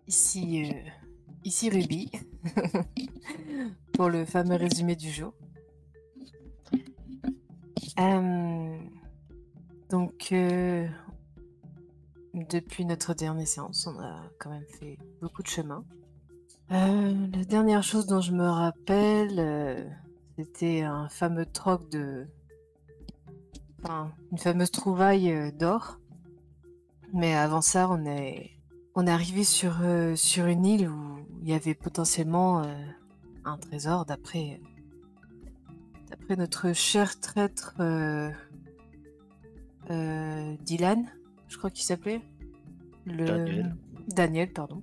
Ici, ici Ruby, pour le fameux résumé du jour. Donc, depuis notre dernière séance, on a quand même fait beaucoup de chemin. La dernière chose dont je me rappelle, c'était un fameux troc une fameuse trouvaille d'or. Mais avant ça, on est arrivé sur une île où il y avait potentiellement un trésor d'après notre cher traître Dylan, je crois qu'il s'appelait. Daniel, pardon.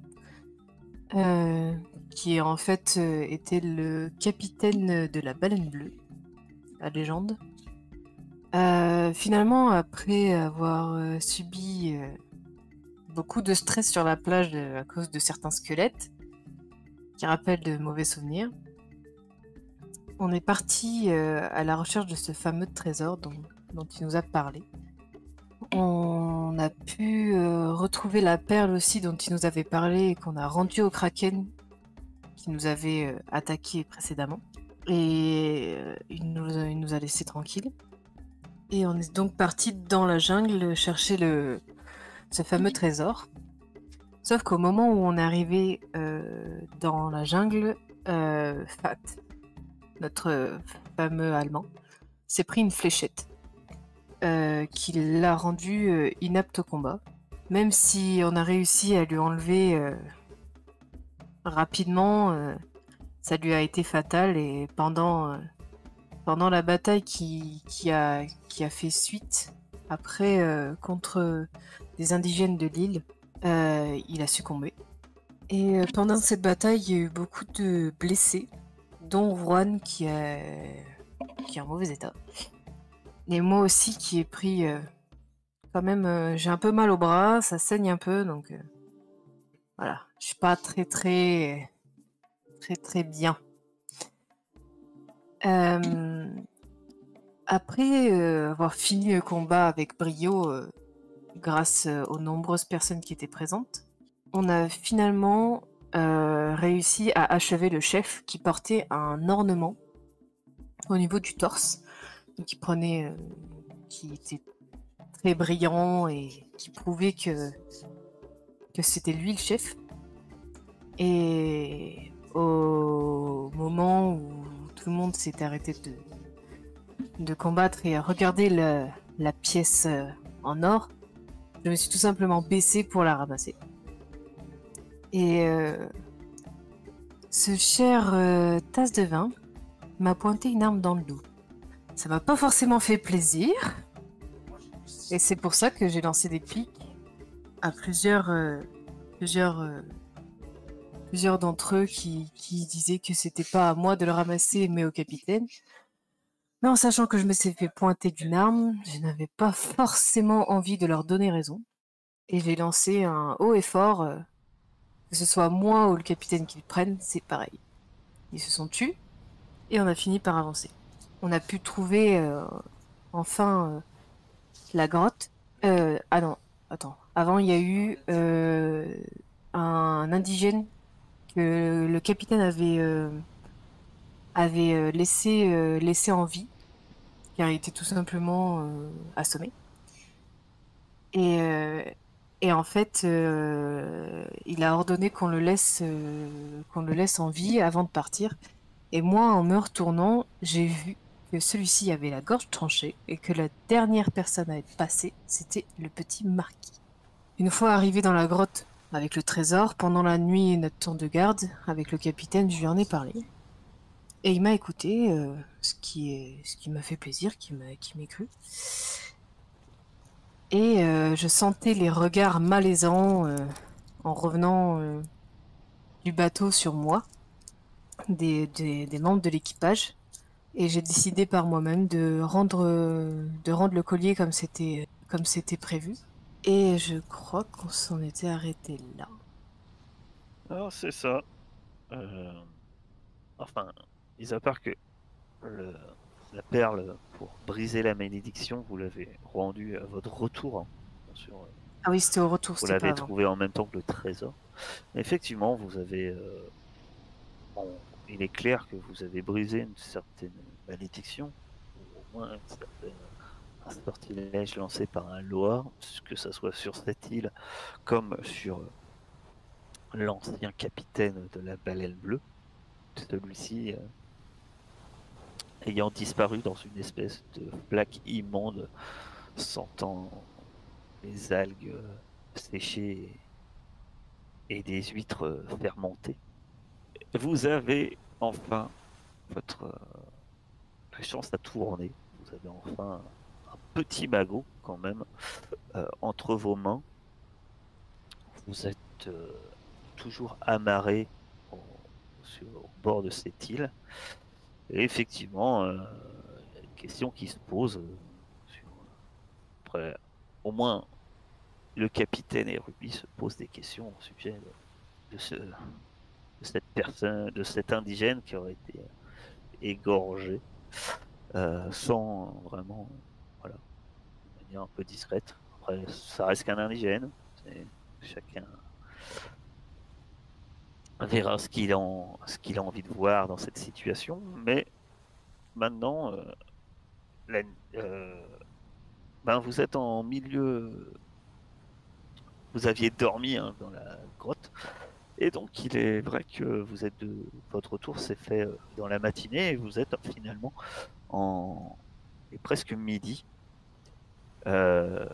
Qui en fait était le capitaine de la Baleine Bleue, la légende. Finalement, après avoir subi beaucoup de stress sur la plage à cause de certains squelettes qui rappellent de mauvais souvenirs, on est parti à la recherche de ce fameux trésor dont il nous a parlé. On a pu retrouver la perle aussi dont il nous avait parlé et qu'on a rendue au Kraken qui nous avait attaqué précédemment. Et il nous a laissé tranquilles. Et on est donc parti dans la jungle chercher ce fameux trésor. Sauf qu'au moment où on est arrivé dans la jungle, Fat, notre fameux allemand, s'est pris une fléchette qui l'a rendu inapte au combat. Même si on a réussi à lui enlever rapidement, ça lui a été fatal et pendant la bataille qui a fait suite après contre des indigènes de l'île, il a succombé. Et pendant cette bataille, il y a eu beaucoup de blessés, dont Juan qui est en mauvais état. Et moi aussi qui ai pris quand même, j'ai un peu mal au bras, ça saigne un peu, donc voilà, je suis pas très bien. Après avoir fini le combat avec brio, grâce aux nombreuses personnes qui étaient présentes, on a finalement réussi à achever le chef qui portait un ornement au niveau du torse, qui était très brillant et qui prouvait que c'était lui le chef. Et au moment où tout le monde s'est arrêté de combattre et à regarder la pièce en or, je me suis tout simplement baissée pour la ramasser. Et ce cher tasse de vin m'a pointé une arme dans le dos. Ça m'a pas forcément fait plaisir, et c'est pour ça que j'ai lancé des piques à plusieurs d'entre eux qui disaient que c'était pas à moi de le ramasser mais au capitaine. Mais en sachant que je me suis fait pointer d'une arme, je n'avais pas forcément envie de leur donner raison. Et j'ai lancé un haut et fort, que ce soit moi ou le capitaine qui le prenne, c'est pareil. Ils se sont tus, et on a fini par avancer. On a pu trouver enfin la grotte. Ah non, attends. Avant, il y a eu un indigène que le capitaine avait laissé en vie, car il était tout simplement assommé. Et en fait, il a ordonné qu'on le laisse en vie avant de partir. Et moi, en me retournant, j'ai vu que celui-ci avait la gorge tranchée et que la dernière personne à être passée, c'était le petit marquis. Une fois arrivé dans la grotte avec le trésor, pendant la nuit et notre tour de garde, avec le capitaine, je lui en ai parlé. Et il m'a écouté, ce qui m'a fait plaisir, qui m'ait cru. Et je sentais les regards malaisants en revenant du bateau sur moi, des membres de l'équipage. Et j'ai décidé par moi-même de rendre le collier comme c'était prévu. Et je crois qu'on s'en était arrêté là. Alors c'est ça. Enfin, mis à part que le- la perle pour briser la malédiction, vous l'avez rendue à votre retour, hein, bien sûr, Ah oui, c'était au retour, Vous c'était pas l'avez avant. trouvé en même temps que le trésor. Effectivement, vous avez... bon, il est clair que vous avez brisé une certaine malédiction, ou au moins un sortilège lancé par un Loa, que ce soit sur cette île comme sur l'ancien capitaine de la Baleine Bleue. Celui-ci ayant disparu dans une espèce de flaque immonde, sentant les algues séchées et des huîtres fermentées. Vous avez enfin votre la chance à tourner. Vous avez enfin un petit magot quand même entre vos mains. Vous êtes toujours amarré au bord de cette île. Et effectivement, il y a une question qui se pose après, au moins le capitaine et Ruby se posent des questions au sujet de cette personne, de cet indigène qui aurait été égorgé sans vraiment, voilà, de manière un peu discrète. Après, ça reste qu'un indigène. Chacun verra ce qu'il a envie de voir dans cette situation. Mais maintenant, la- euh, ben vous êtes en milieu. Vous aviez dormi hein, dans la grotte. Et donc, il est vrai que votre retour s'est fait dans la matinée et vous êtes finalement en il est presque midi. Euh,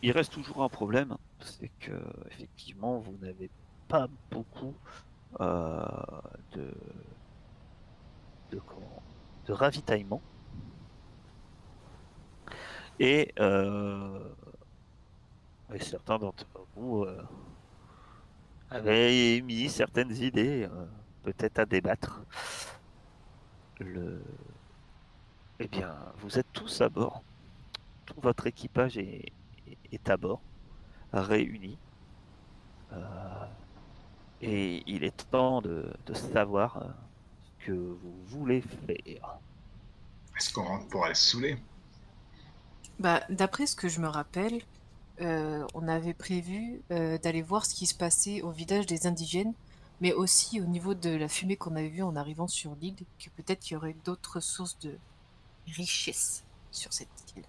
il reste toujours un problème, c'est que effectivement, vous n'avez pas beaucoup euh, de, comment, de ravitaillement et, et certains d'entre vous avaient émis certaines idées, peut-être à débattre. Le, eh bien, vous êtes tous à bord. Tout votre équipage est à bord, réuni. Euh, et il est temps de savoir ce que vous voulez faire. Est-ce qu'on rentre pour aller se saouler? Bah, d'après ce que je me rappelle, on avait prévu d'aller voir ce qui se passait au village des indigènes, mais aussi au niveau de la fumée qu'on avait vue en arrivant sur l'île, que peut-être il y aurait d'autres sources de richesse sur cette île.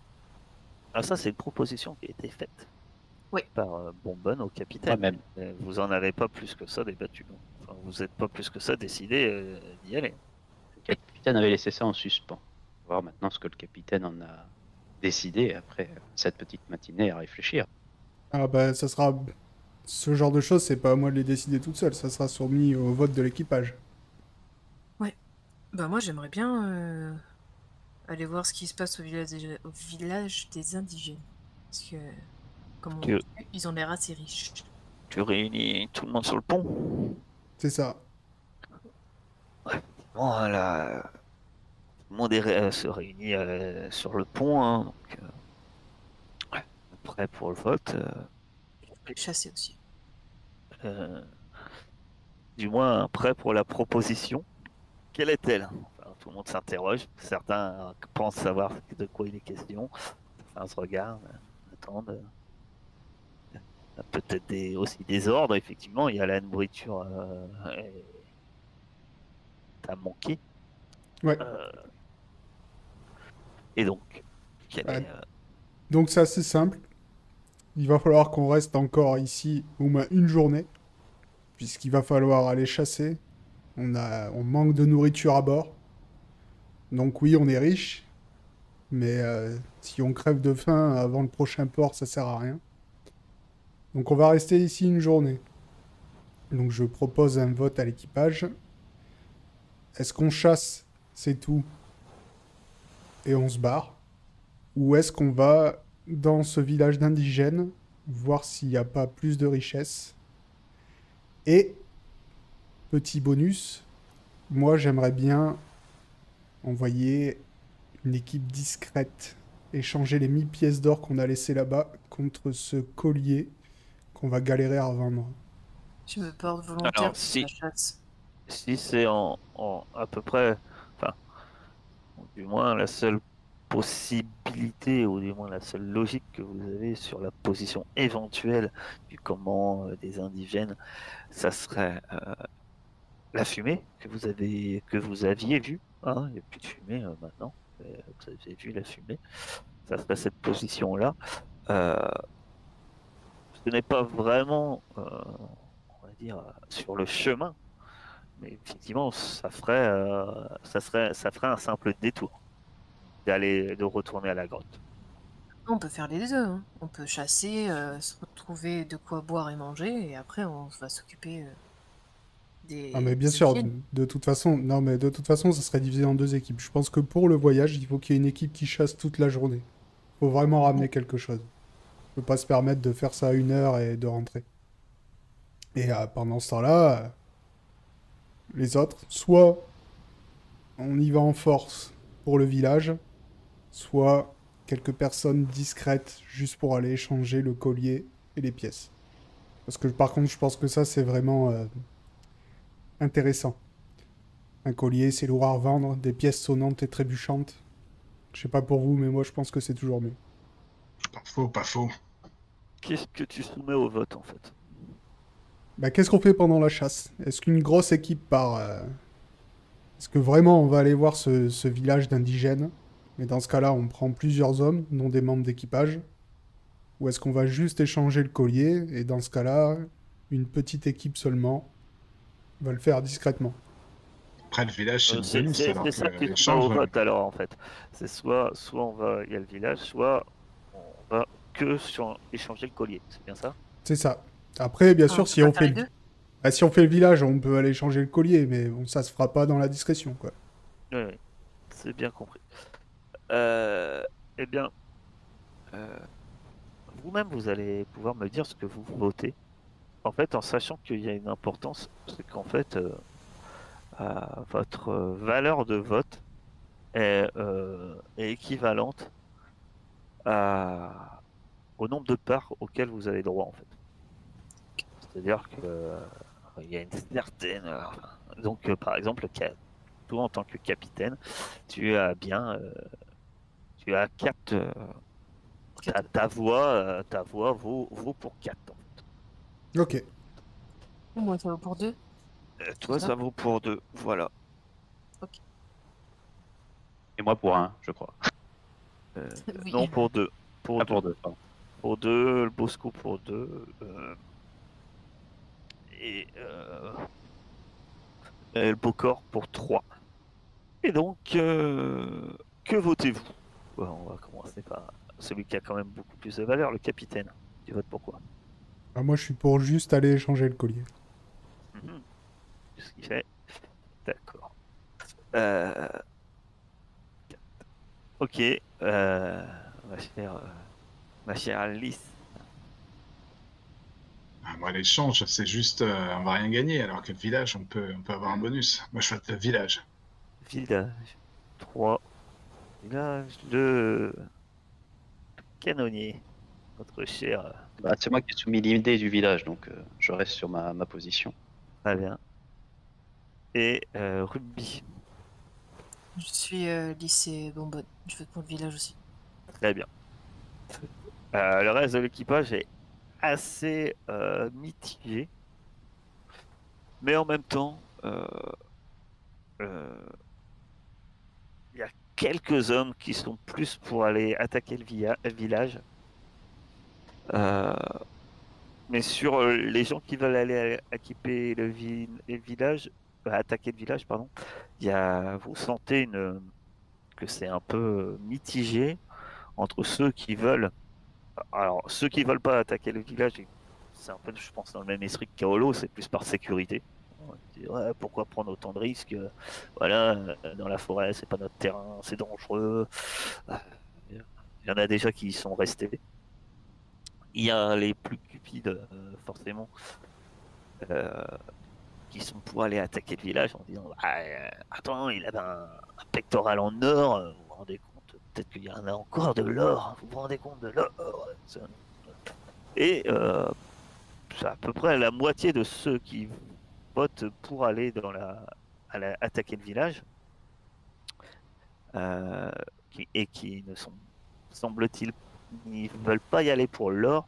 Ah, ça, c'est une proposition qui a été faite Oui, par Bonbonne au Ouais, capitaine. même. Vous en avez pas plus que ça débattu. Enfin, vous n'êtes pas plus que ça décidé d'y aller. Le capitaine avait laissé ça en suspens. On va voir maintenant ce que le capitaine en a décidé après cette petite matinée à réfléchir. Ah bah ça sera... Ce genre de choses, c'est pas à moi de les décider toute seule, ça sera soumis au vote de l'équipage. ouais. Bah moi j'aimerais bien aller voir ce qui se passe au village des indigènes. Parce que, comme on a Tu, vu, ils ont l'air assez riches. tu réunis tout le monde sur le pont. C'est ça. Voilà. Tout le monde se réunit sur le pont. Hein, donc, ouais, prêt pour le vote. Chasser aussi. Euh, du moins prêt pour la proposition. Quelle est-elle? Enfin, tout le monde s'interroge. Certains pensent savoir de quoi il est question. Certains se regardent, attendent. Peut-être aussi des ordres, effectivement. Il y a la nourriture à manquer. Ouais. Et donc, quelle Bah, est, donc c'est assez simple. Il va falloir qu'on reste encore ici au moins une journée, puisqu'il va falloir aller chasser. On manque de nourriture à bord. Donc oui, on est riche, mais si on crève de faim avant le prochain port, ça sert à rien. Donc on va rester ici une journée. Donc je propose un vote à l'équipage. Est-ce qu'on chasse, c'est tout, et on se barre? Ou est-ce qu'on va dans ce village d'indigènes, voir s'il n'y a pas plus de richesse? Et, petit bonus, moi j'aimerais bien envoyer une équipe discrète, échanger les 1000 pièces d'or qu'on a laissées là-bas contre ce collier qu'on va galérer à revendre. Je me porte volontaire alors, pour si, la chasse. si c'est à peu près, enfin, du moins la seule possibilité, ou du moins la seule logique que vous avez sur la position éventuelle du commandant des indigènes, ça serait la fumée que vous aviez vue. Hein, il n'y a plus de fumée maintenant. Vous avez vu la fumée. Ça serait cette position-là. Ce n'est pas vraiment, on va dire, sur le chemin, mais effectivement, ça ferait un simple détour de retourner à la grotte. On peut faire les deux, hein. On peut chasser, se retrouver de quoi boire et manger, et après on va s'occuper des Ah mais bien ceux sûr, qui viennent. de toute façon, non mais de toute façon, ça serait divisé en deux équipes. Je pense que pour le voyage, il faut qu'il y ait une équipe qui chasse toute la journée. Faut vraiment ramener quelque chose. On peut pas se permettre de faire ça à 1 heure et de rentrer. Et pendant ce temps-là, les autres, soit on y va en force pour le village, soit quelques personnes discrètes juste pour aller échanger le collier et les pièces. Parce que par contre, je pense que ça, c'est vraiment intéressant. Un collier, c'est lourd à revendre, des pièces sonnantes et trébuchantes. Je sais pas pour vous, mais moi, je pense que c'est toujours mieux. Pas faux, pas faux. Qu'est-ce que tu soumets au vote en fait? Bah, qu'est-ce qu'on fait pendant la chasse? Est-ce qu'une grosse équipe part Est-ce que vraiment on va aller voir ce village d'indigènes? Mais dans ce cas-là, on prend plusieurs hommes, non des membres d'équipage. Ou est-ce qu'on va juste échanger le collier? Et dans ce cas-là, une petite équipe seulement va le faire discrètement. Après, le village, c'est une C'est bonus, alors que ça que tu soumets l'échange, au vote alors en fait. C'est soit on va, il y a le village, soit on va que sur échanger le collier. C'est bien ça? C'est ça. Après, bien Ah, on sûr, peut si pas on faire fait les le... deux? Bah, si on fait le village, on peut aller changer le collier, mais bon, ça se fera pas dans la discrétion, quoi. Oui, oui, c'est bien compris. Euh, eh bien, euh, vous-même, vous allez pouvoir me dire ce que vous votez. En fait, en sachant qu'il y a une importance, c'est qu'en fait, votre valeur de vote est équivalente au nombre de parts auxquelles vous avez droit, en fait. C'est-à-dire que il y a une certaine. Donc, par exemple, toi, en tant que capitaine, tu as bien, tu as 4. Ta voix vaut pour 4. Ok. Moi, ça vaut pour deux, c'est Toi, ça? ça vaut pour 2. Voilà. Et moi pour un, je crois. Oui. Non, pour 2. Pour Ah, 2. pour deux, pardon. Pour 2, le Bosco pour 2. Et, et le Bocor pour 3. Et donc, que votez-vous? On va commencer par celui qui a quand même beaucoup plus de valeur, le capitaine. Tu votes pour quoi? Bah, moi, je suis pour juste aller échanger le collier. Mhm. Ce qu'il fait. D'accord. Euh, Ok. Ma chère Alice. Ah, moi, l'échange, c'est juste, on va rien gagner, alors que le village, on peut avoir un bonus. Moi, je vote le village. Village 3. Village de Canonnier. Notre cher. Bah, c'est moi qui ai soumis l'idée du village, donc je reste sur ma position. Très bien. Et Ruby. Je suis lycée Bonbonne. Je vote pour le village aussi. Très bien. Le reste de l'équipage est assez mitigé. Mais en même temps, il y a quelques hommes qui sont plus pour aller attaquer le village. Mais sur les gens qui veulent aller équiper le village, attaquer le village, pardon, vous sentez que c'est un peu mitigé entre ceux qui veulent. Alors, ceux qui veulent pas attaquer le village, c'est un peu, je pense, dans le même esprit que Kaolo, c'est plus par sécurité. On dit, ouais, pourquoi prendre autant de risques? Voilà, dans la forêt, c'est pas notre terrain, c'est dangereux. Il y en a déjà qui y sont restés. Il y a les plus cupides, forcément, euh, qui sont pour aller attaquer le village en disant attends, il avait un pectoral en or, vous vous rendez compte? Peut-être qu'il y en a encore de l'or, vous vous rendez compte de l'or? Et c'est à peu près la moitié de ceux qui votent pour aller attaquer le village et qui ne sont, semble-t-il, ils veulent pas y aller pour l'or.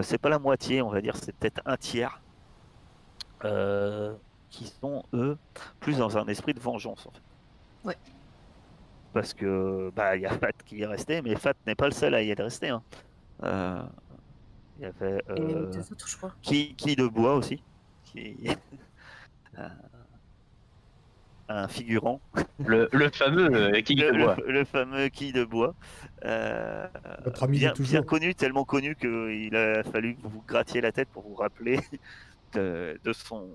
C'est pas la moitié, on va dire, c'est peut-être un tiers, qui sont eux plus dans un esprit de vengeance en fait. Ouais. Parce que bah il y a Fat qui est resté, mais Fat n'est pas le seul à y être resté. Hein. Il y avait Et deux autres, je crois. qui de bois aussi, qui un figurant. Le fameux qui de bois. Le fameux qui de bois. Votre ami de Bien toujours. connu, tellement connu qu'il a fallu que vous vous grattiez la tête pour vous rappeler de son,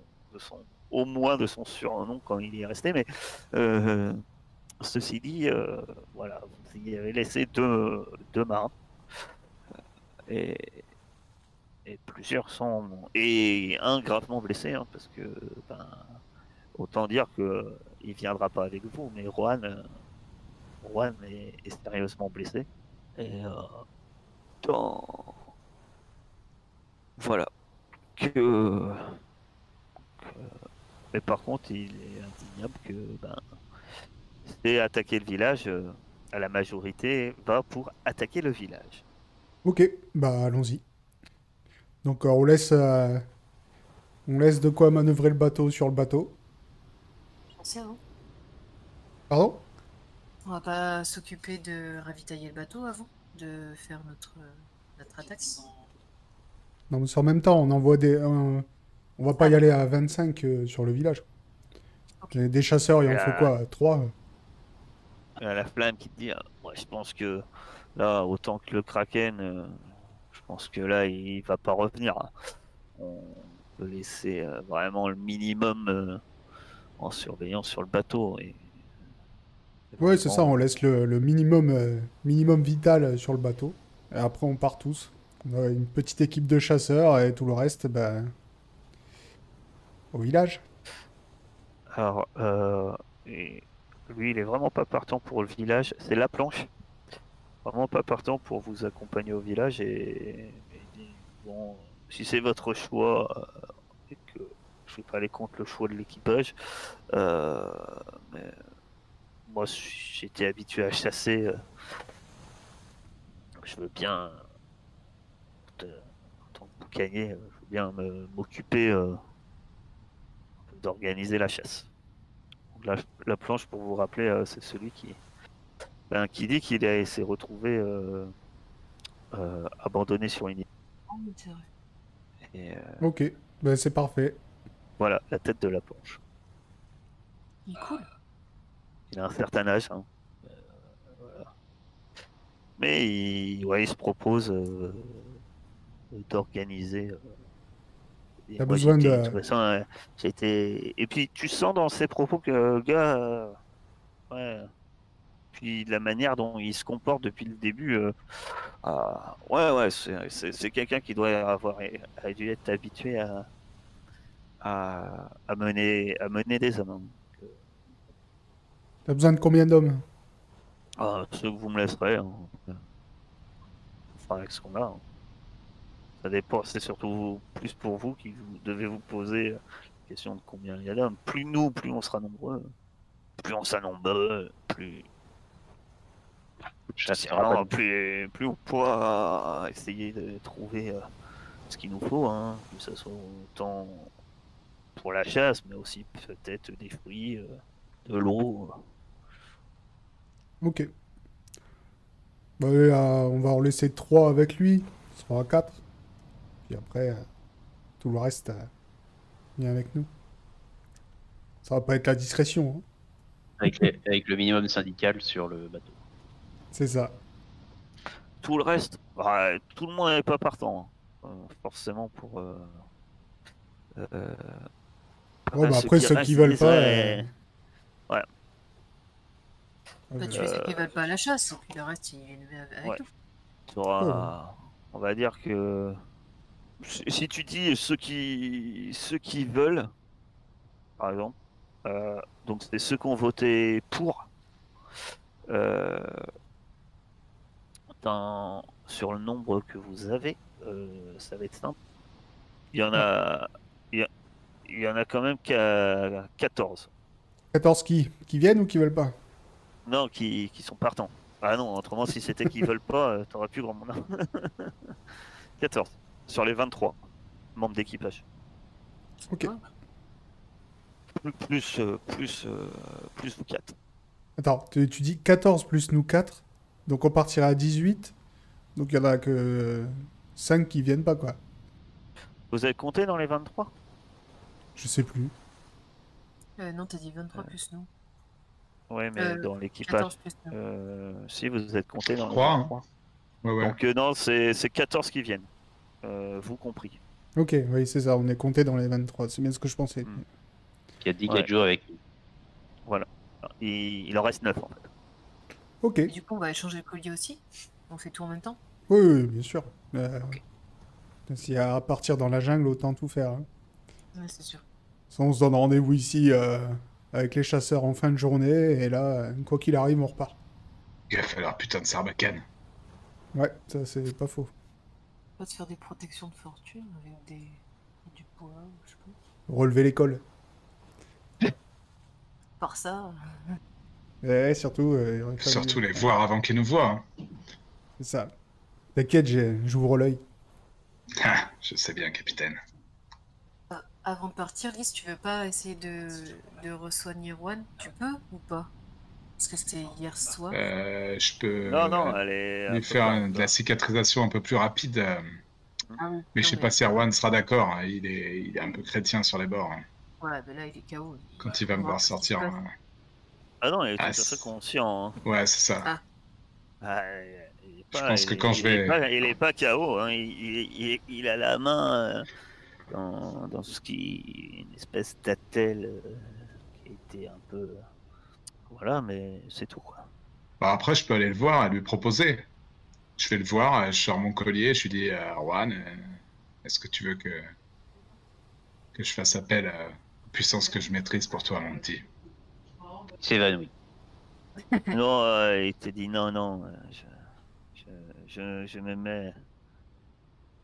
au moins de son surnom quand il y est resté. Mais ceci dit, voilà, vous y avez laissé deux marins. Et plusieurs sont. Et un gravement blessé, hein, parce que. Ben, autant dire que il viendra pas avec vous, mais Juan est sérieusement blessé. Et voilà. Mais par contre, il est indéniable que c'est attaquer le village. À la majorité va pour attaquer le village. Ok, bah allons-y. Donc on laisse de quoi manœuvrer le bateau sur le bateau. J'en sais rien. Pardon? On va pas s'occuper de ravitailler le bateau avant de faire notre attaque. Non, mais c'est en même temps, on envoie on va pas y aller à 25 sur le village. Ok. Des chasseurs, il en faut quoi? 3? Il y a la flamme qui te dit, moi je pense que là, autant que le Kraken, je pense que là, il va pas revenir. Hein. On peut laisser vraiment le minimum en surveillance sur le bateau. Et Ouais, c'est ça, on laisse le minimum vital sur le bateau. Et après, on part tous. On a une petite équipe de chasseurs et tout le reste, bah, au village. Alors, et lui, il est vraiment pas partant pour le village. C'est la planche. Vraiment pas partant pour vous accompagner au village. Et il dit, bon, si c'est votre choix et que je vais pas aller contre le choix de l'équipage, mais moi, j'étais habitué à chasser. Je veux bien, en tant que boucanier, je veux bien m'occuper d'organiser la chasse. La planche, pour vous rappeler, c'est celui qui dit qu'il s'est retrouvé abandonné sur une île. Oh, c'est vrai. Et Ok, bah, c'est parfait. voilà, la tête de la planche. Il est cool. Il a un certain âge. Hein. Voilà. Mais il se propose d'organiser. T'as Moi, besoin de de... toute façon, et puis, tu sens dans ses propos que le gars. Ouais. Puis la manière dont il se comporte depuis le début. Ouais, c'est quelqu'un qui doit a dû être habitué à mener des hommes. Hein. T'as besoin de combien d'hommes? Ceux que vous me laisserez, hein. On fera avec ce qu'on a. Hein. Ça dépend, c'est surtout plus pour vous qui devez vous poser la question de combien il y a d'hommes. Plus on sera nombreux. Plus on sera nombreux, plus plus on pourra essayer de trouver ce qu'il nous faut, hein, que ce soit autant pour la chasse, mais aussi peut-être des fruits, de l'eau. Ok. Bah, on va en laisser 3 avec lui. Ce sera 4. Puis après, tout le reste vient avec nous. Ça va pas être la discrétion. Hein. Avec le minimum syndical sur le bateau. C'est ça. Tout le reste, tout le monde n'est pas partant, hein. Forcément pour. Ouais, bah après, ceux qui veulent pas. Ouais. Bah, tu fais ceux qui veulent pas la chasse, et puis le reste, il est avec Ouais. nous. Tu auras, on va dire que si tu dis ceux qui veulent, par exemple, donc c'est ceux qui ont voté pour, euh, sur le nombre que vous avez, ça va être simple. Il y en a, il y en a quand même qu'à 14. 14 qui viennent ou qui veulent pas? Non, qui sont partants. Ah non, autrement, si c'était qu'ils veulent pas, t'aurais plus grand monde. 14 sur les 23 membres d'équipage. Ok. Plus vous 4. Attends, tu dis 14 plus nous 4. Donc on partira à 18. Donc il y en a que 5 qui viennent pas, quoi. Vous avez compté dans les 23? Je sais plus. Non, t'as dit 23 plus nous. Ouais, mais dans l'équipage. 14 plus nous. Si vous êtes compté dans les Crois, hein. 23. Ouais, ouais. Donc non, c'est 14 qui viennent. Vous compris. Ok, oui, c'est ça, on est compté dans les 23. C'est bien ce que je pensais. Mm. Qui a dit Ouais. 4 jours avec nous. Voilà. Il en reste 9 en fait. Ok. Et du coup, on va échanger le collier aussi. On fait tout en même temps. Oui, oui, bien sûr. Ok. S'il y a à partir dans la jungle, autant tout faire. Hein. Ouais, c'est sûr. Sinon, on se donne rendez-vous ici avec les chasseurs en fin de journée. Et là, quoi qu'il arrive, on repart. Il va falloir putain de sarbacane. Ouais, ça, c'est pas faux. On va se faire des protections de fortune avec du bois, je sais pas. Relever l'école. Par ça, Ouais, surtout, il aurait fallu- Surtout les voir avant qu'ils nous voient. Hein. C'est ça. T'inquiète, j'ouvre l'œil. Ah, je sais bien, capitaine. avant de partir, Lys, tu veux pas essayer de re-soigner Juan? Tu peux ou pas? Parce que c'était hier soir. Je peux Non, elle est. lui faire de la cicatrisation un peu plus rapide. Ah oui. Mais Non, je sais pas si Erwan sera d'accord. Hein. Il est un peu chrétien sur les bords. Hein. Ouais, mais là, il est KO. Quand il va me voir sortir. Hein. Ah non, il est tout Ah, à fait conscient. Hein. Ouais, c'est ça. Ah. Ah, il est Je pense que quand je il est vais- pas- il est pas KO. Hein. Il a la main dans ce qui. Une espèce d'attelle qui était un peu. Voilà, mais c'est tout quoi. Bah, après, je peux aller le voir et lui proposer. Je vais le voir, je sors mon collier, je lui dis Erwan, est-ce que tu veux que je fasse appel aux puissances que je maîtrise pour toi, mon petit? Il s'évanouit. Non, il te dit non,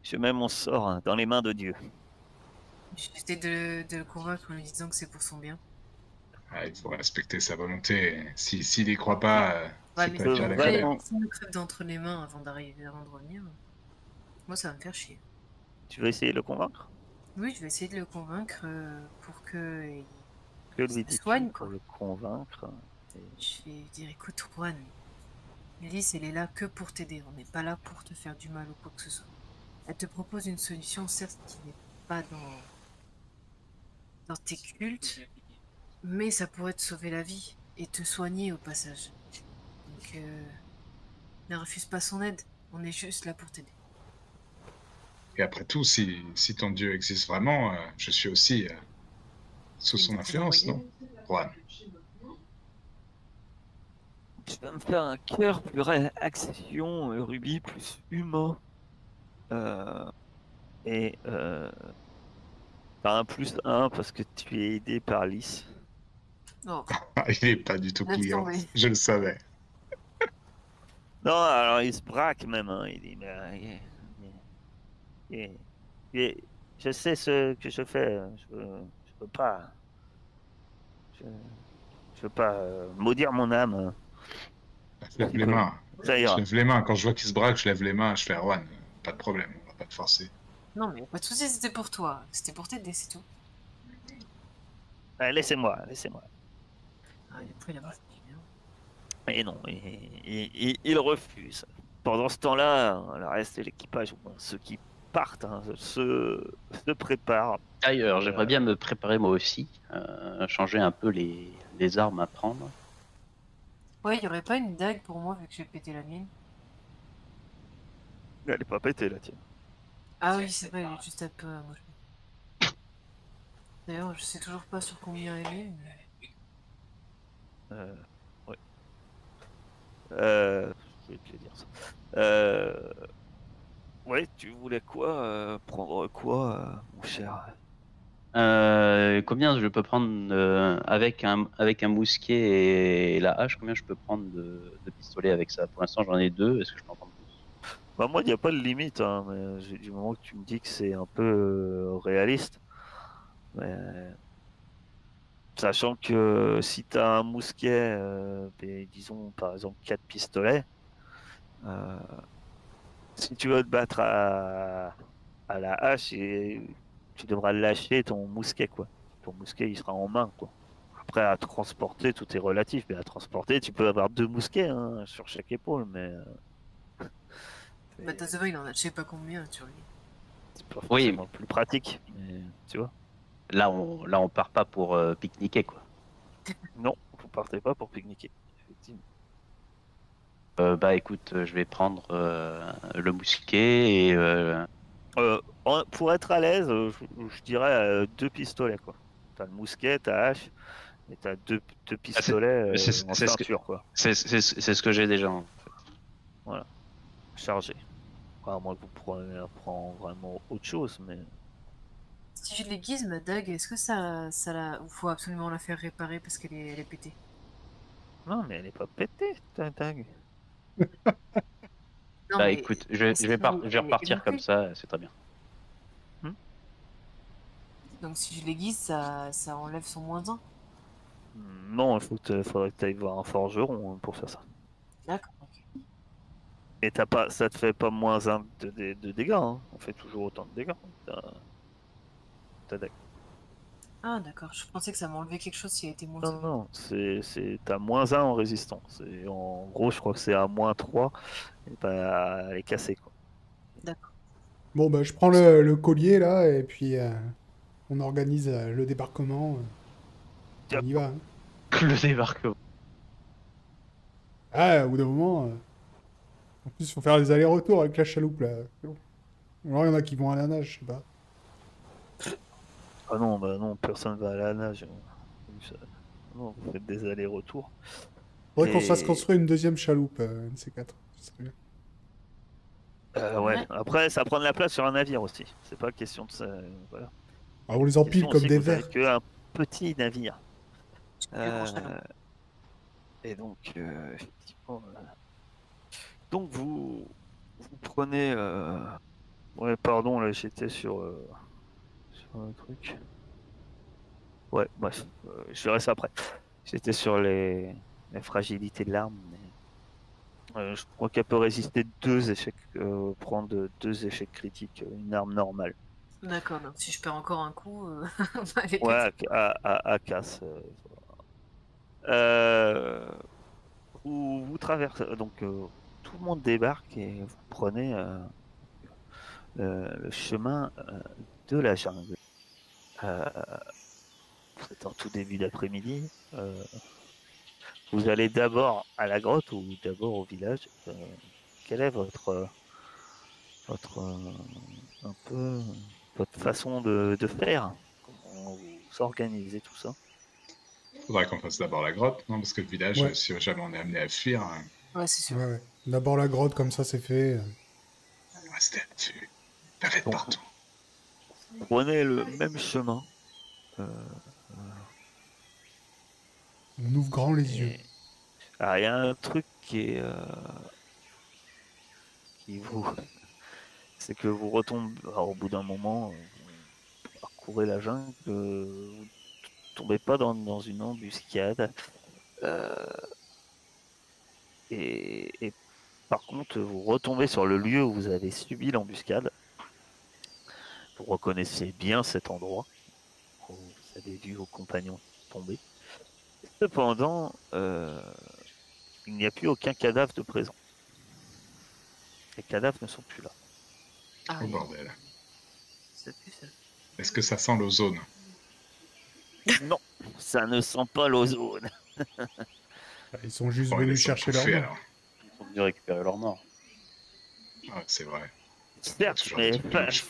je mets mon sort hein, dans les mains de Dieu. J'essaie de le convaincre en lui disant que c'est pour son bien. Ah, il faut respecter sa volonté. S'il y croit pas, Ouais, c'est mais pas si dire la ouais, colère. non. si on le crève d'entre les mains avant de revenir, moi ça va me faire chier. Tu veux essayer de le convaincre? Oui, je vais essayer de le convaincre pour que Que lui se dis-tu soigne, pour quoi. le convaincre? Je vais dire écoute Juan, Lys elle est là que pour t'aider, on n'est pas là pour te faire du mal ou quoi que ce soit. Elle te propose une solution certes qui n'est pas dans tes cultes, mais ça pourrait te sauver la vie et te soigner au passage. Donc ne refuse pas son aide, on est juste là pour t'aider. Et après tout, si ton Dieu existe vraiment, je suis aussi sous son influence, non? Juan. Tu vas me faire un cœur plus réaction, rubis plus humain. Et t'as un plus 1 parce que tu es aidé par Lys. Oh, Ah, il est pas du tout Laisse client. tomber. Je le savais. Non, alors il se braque même. Hein. Il dit je sais ce que je fais. Je peux pas. Je veux pas maudire mon âme. Je lève les mains. Ça Je ira. lève les mains. Quand je vois qu'il se braque, je lève les mains. Je fais Erwan, pas de problème, on va pas te forcer. non mais pas de soucis, c'était pour toi, c'était pour t'aider, c'est tout. Laissez-moi. Ah, il est très là-bas, c'est bien. Et non, il refuse. Pendant ce temps-là, le reste de l'équipage, bon, ceux qui partent, hein, se préparent. D'ailleurs, j'aimerais bien me préparer moi aussi, changer un peu les armes à prendre. Ouais, il y aurait pas une dague pour moi vu que j'ai pété la mienne. Elle est pas pétée là, tiens. Ah oui, c'est vrai, elle est juste un peu moche. D'ailleurs, je sais toujours pas sur combien elle est, mais... Ouais. Je vais te le dire ça. Ouais, tu voulais quoi prendre quoi, mon cher? Combien je peux prendre avec un mousquet et la hache? Combien je peux prendre de pistolets avec ça? Pour l'instant, j'en ai 2. Est-ce que je peux en prendre plus? Bah moi, il n'y a pas de limite, hein, mais du moment que tu me dis que c'est un peu réaliste, mais Sachant que si tu as un mousquet, disons par exemple 4 pistolets, euh, si tu veux te battre à la hache, tu devras lâcher ton mousquet, quoi. Ton mousquet, il sera en main, quoi. Après, à transporter, tout est relatif, mais à transporter, tu peux avoir 2 mousquets hein, sur chaque épaule, mais Bah, Tazova, il en a je sais pas combien sur lui. c'est pas Oui, forcément le plus pratique, mais tu vois. là on part pas pour pique-niquer, quoi. Non, vous partez pas pour pique-niquer, effectivement. Bah écoute, je vais prendre le mousquet et Pour être à l'aise, je dirais 2 pistolets, quoi. T'as le mousquet, t'as hache, et t'as deux ah, pistolets c'est en c'est ce que ceinture, quoi. c'est ce que j'ai déjà, en fait. Voilà, chargé. À moins que vous preniez vraiment autre chose, mais Si je l'aiguise, ma dague, est-ce que ça la... ou faut absolument la faire réparer parce elle est pétée? non, mais elle est pas pétée, ta dague. Non, Bah mais écoute, si je vais elle est repartir comme aimantée. ça, c'est très bien. Hmm. Donc si je l'aiguise, ça enlève son moins un. Non, faudrait que tu ailles voir un forgeron hein, pour faire ça. D'accord, ok. Et t'as pas, ça te fait pas moins un de dégâts, hein. On fait toujours autant de dégâts. Ta dague. Ah, d'accord. Je pensais que ça m'enlevait quelque chose si elle était moins Non, solide. non, t'as moins un en résistance. En gros, je crois que c'est à moins 3 et bah, elle est cassée, quoi. D'accord. Bon, bah, je prends le collier, là, et puis on organise le débarquement. On Tiens, y va, hein. Le débarquement. Ah, au bout d'un moment... En plus, il faut faire des allers-retours avec la chaloupe, là. Alors, il y en a qui vont à la nage, je sais pas. ah non, bah non, personne va à la nage. Non, vous faites des allers-retours. Faudrait qu'on se fasse Et construire une deuxième chaloupe, un de ces quatre. Ce serait bien. ouais, Ouais. après, ça prend de la place sur un navire aussi. C'est pas question de ça. Voilà. Alors, on les empile Question comme aussi que des vous avez vers. qu'un petit navire. J'ai plus grand chaland. Euh, et donc, effectivement. Donc, vous prenez. Ouais, pardon, là, j'étais sur un truc. Ouais, bref, je verrai ça après. J'étais sur les fragilités de l'arme, mais je crois qu'elle peut résister 2 échecs, prendre 2 échecs critiques, une arme normale. D'accord, donc si je perds encore un coup, bah, elle est Ouais, pétée. à casse. Euh, vous traversez, donc tout le monde débarque et vous prenez le chemin de la jungle. Euh, vous êtes en tout début d'après-midi. Vous allez d'abord à la grotte ou d'abord au village. Quelle est votre un peu votre façon de faire? Comment vous organisez tout ça? Faudrait qu'on fasse d'abord la grotte, non? Parce que le village, Ouais, si jamais on est amené à fuir, Ouais, c'est sûr. ouais, ouais. D'abord la grotte, comme ça, c'est fait. rester là-dessus. Pas fait de Donc partout. prenez le même chemin euh, On ouvre grand les yeux. et alors, il y a un truc qui vous c'est que vous retombez alors, au bout d'un moment vous parcourez la jungle vous tombez pas dans une embuscade euh, et par contre vous retombez sur le lieu où vous avez subi l'embuscade. Vous reconnaissez bien cet endroit où vous avez vu vos compagnons tomber. Cependant, il n'y a plus aucun cadavre de présent. Les cadavres ne sont plus là. Ah, Oh oui, bordel. c'est plus ça. Est-ce que ça sent l'ozone? Non, ça ne sent pas l'ozone. Bah, ils sont juste Bon, il venus laisse chercher leur bouffer mort. alors. Ils sont venus récupérer leur mort. Ah, c'est vrai. Certes, Toujours des mais trucs louches.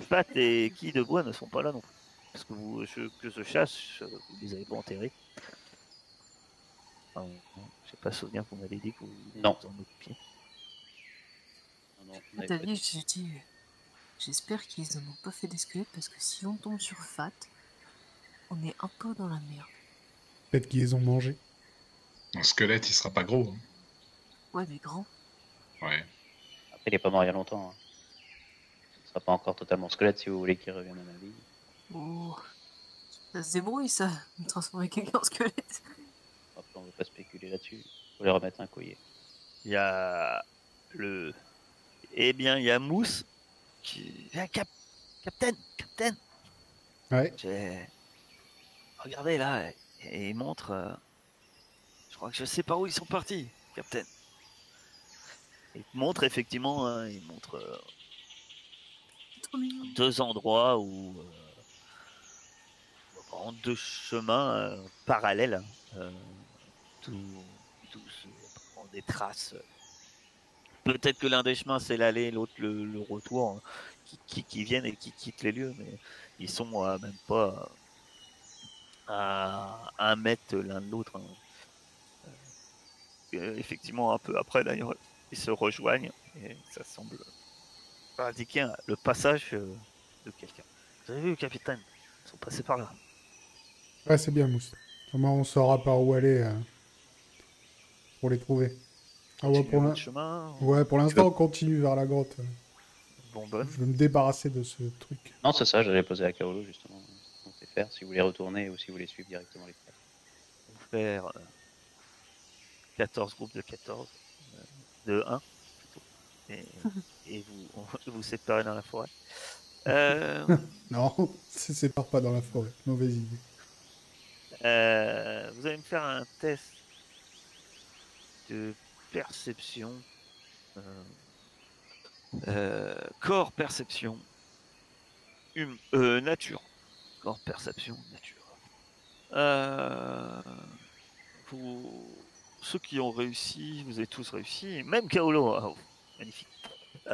Fat et Guy de Bois ne sont pas là non plus. Parce que que je chasse, vous les avez pas enterrés. Enfin, je sais pas souvenir que vous m'avez dit que vous Non. vous en occupiez. Non, non, on À avait ta pas vie, dit. j'ai dit, j'espère qu'ils en ont pas fait des squelettes parce que si on tombe sur Fat, on est un peu dans la merde. Peut-être qu'ils les ont mangés. Mon squelette, il sera pas gros, hein. Ouais, mais grand. Ouais. Après, il est pas mort il y a longtemps, hein. Il sera pas encore totalement squelette si vous voulez qu'il revienne à la vie. Oh, Ça se débrouille, ça, de transformer quelqu'un en squelette. Après, on ne veut pas spéculer là-dessus. Faut les remettre un collier. Il y a le. Eh bien, il y a Mousse qui. Ah, Captain. Ouais. Regardez là, et il montre. Je crois que je sais pas où ils sont partis, Captain. Il montre effectivement, hein, il montre Trop mignon. 2 endroits où en 2 chemins parallèles, tout, apparemment des traces. Peut-être que l'un des chemins c'est l'aller, l'autre le retour, hein, qui viennent et qui quittent les lieux, mais ils sont même pas à 1 mètre l'un de l'autre. Hein. Effectivement, un peu après d'ailleurs, ils se rejoignent et ça semble indiquer le passage de quelqu'un. Vous avez vu, capitaine? Ils sont passés par là. Ouais, c'est bien, Mousse. Comment on saura par où aller pour les trouver. Ah ouais, Continuez votre chemin. ouais, pour Tu l'instant, veux on continue vers la grotte. bonbonne. Je veux me débarrasser de ce truc. Non, c'est ça, j'allais poser à Kaolo justement. On sait faire si vous voulez retourner ou si vous voulez suivre directement les traces. Vous faire 14 groupes de 14, de 1 plutôt, et vous séparer dans la forêt. Non, on se sépare pas dans la forêt. Mauvaise idée. Vous allez me faire un test de perception. Corps perception. Nature. Corps perception, nature. Ceux qui ont réussi, vous avez tous réussi, même Kaolo, oh, magnifique. Il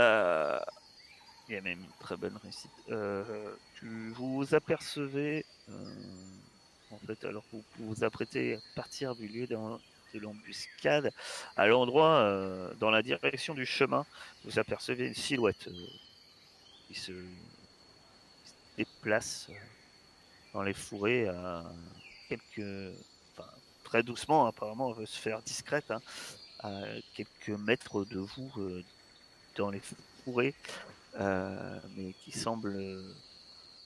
y a même une très bonne réussite. Vous apercevez, en fait, alors que vous vous apprêtez à partir du lieu de l'embuscade, à l'endroit, dans la direction du chemin, vous apercevez une silhouette qui se déplace dans les fourrés enfin, très doucement, apparemment, elle veut se faire discrète, hein, à quelques mètres de vous dans les fourrés, mais qui semble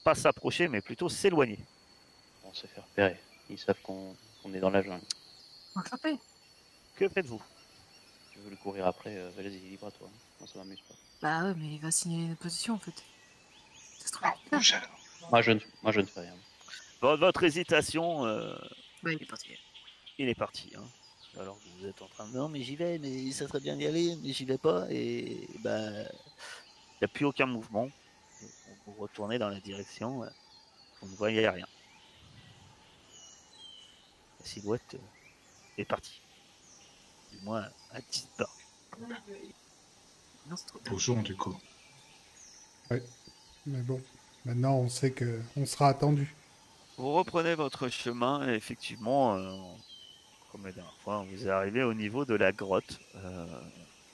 pas s'approcher, mais plutôt s'éloigner. On s'est fait repérer. Ils savent qu'on est dans la jungle. On va frapper. Que faites-vous? Tu veux le courir après, vas-y, libre à toi. Moi, ça m'amuse pas. Bah ouais, mais il va signaler notre position en fait. Ça se trouve. Ah, bouge alors. Moi, je ne fais rien. Votre hésitation, Bah, il est parti. il est parti. Hein. Alors que vous êtes en train de non, mais j'y vais, mais ça serait bien d'y aller, mais j'y vais pas, et bah, il n'y a plus aucun mouvement. Vous retournez dans la direction, vous ne voyez rien. La silhouette est partie. Du moins, à 10 pas. Non, c'est trop tard. Bougeons du coup. Mais bon, maintenant, on sait que on sera attendu. Vous reprenez votre chemin et effectivement, comme la dernière fois, vous arrivez au niveau de la grotte,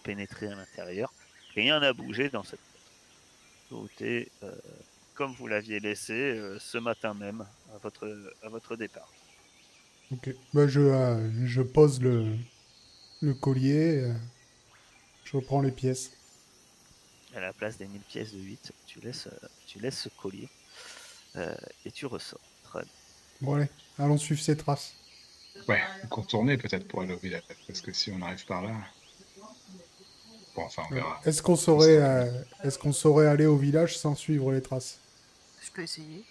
pénétrez à l'intérieur. Rien n'a bougé dans cette grotte. Tout est comme vous l'aviez laissé ce matin même à votre départ. Ok. Bah, je pose le collier. Je reprends les pièces. À la place des 1000 pièces de 8, tu laisses ce collier et tu ressors. Très bien. Bon, allez, allons suivre ces traces. Ouais, contourner peut-être pour aller au village. Parce que si on arrive par là. Bon, enfin, on verra. Est-ce qu'on saurait aller au village sans suivre les traces? Je peux essayer.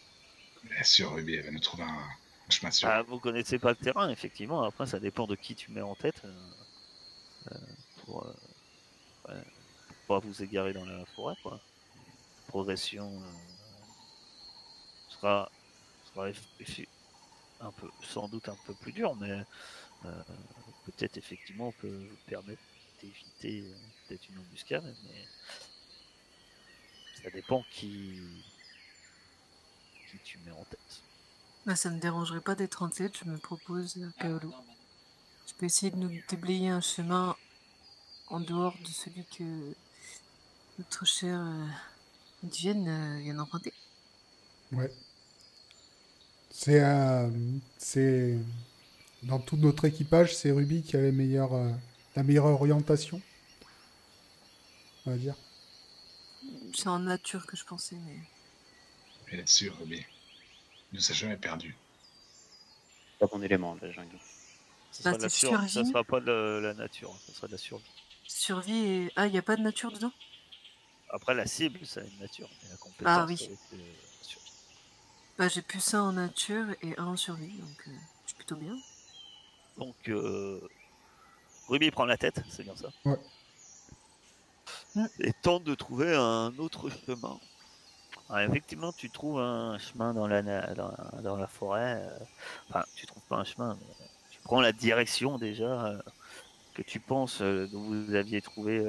Bien sûr, Ruby, elle va nous trouver un chemin sûr. Ah, vous connaissez pas le terrain, effectivement. Après, ça dépend de qui tu mets en tête pour pas vous égarer dans la forêt, quoi. Progression sera un peu, sans doute un peu plus dur, mais peut-être effectivement peut vous permettre d'éviter peut-être une embuscade, mais ça dépend qui tu mets en tête. Bah, ça me dérangerait pas d'être en tête, je me propose Kaolo. Je peux essayer de nous déblayer un chemin en dehors de celui que notre cher Diane vient d'emprunter. Ouais. C'est dans tout notre équipage, c'est Ruby qui a la meilleure orientation, on va dire. C'est en nature que je pensais, mais Elle est sûre, Ruby. Il nous a jamais perdu. Pas mon élément, la jungle. Ça Bah, sera de la c'est survie. Ça survie. sera pas de la nature, ça sera de la survie. Survie et... Ah, il n'y a pas de nature dedans? Après, la cible, ça a une nature, mais la compétence, Ah oui. ça va être la survie. Bah, j'ai plus ça en nature et un en survie, donc c'est plutôt bien. Donc, Ruby prend la tête, c'est bien ça. Ouais. Et tente de trouver un autre chemin. Alors, effectivement, tu trouves un chemin dans la forêt. Enfin, tu trouves pas un chemin, mais tu prends la direction déjà que tu penses d'où vous aviez trouvé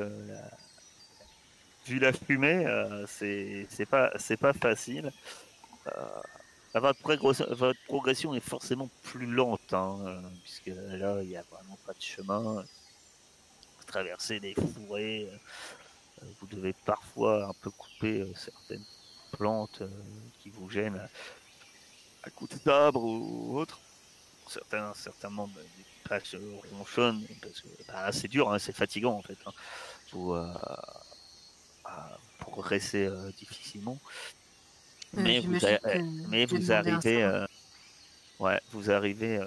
vu la fumée, c'est pas facile. Votre progression est forcément plus lente, hein, puisque là, il n'y a vraiment pas de chemin. Vous traversez des forêts, vous devez parfois un peu couper certaines plantes qui vous gênent à coup de sabre ou autre. Certains membres d'équipage ronchonnent parce que c'est dur, hein, c'est fatigant en fait. Hein. Vous progressez difficilement. Mais vous, J'imagine que mais j'ai vous demandé un arrivez, sabre. vous arrivez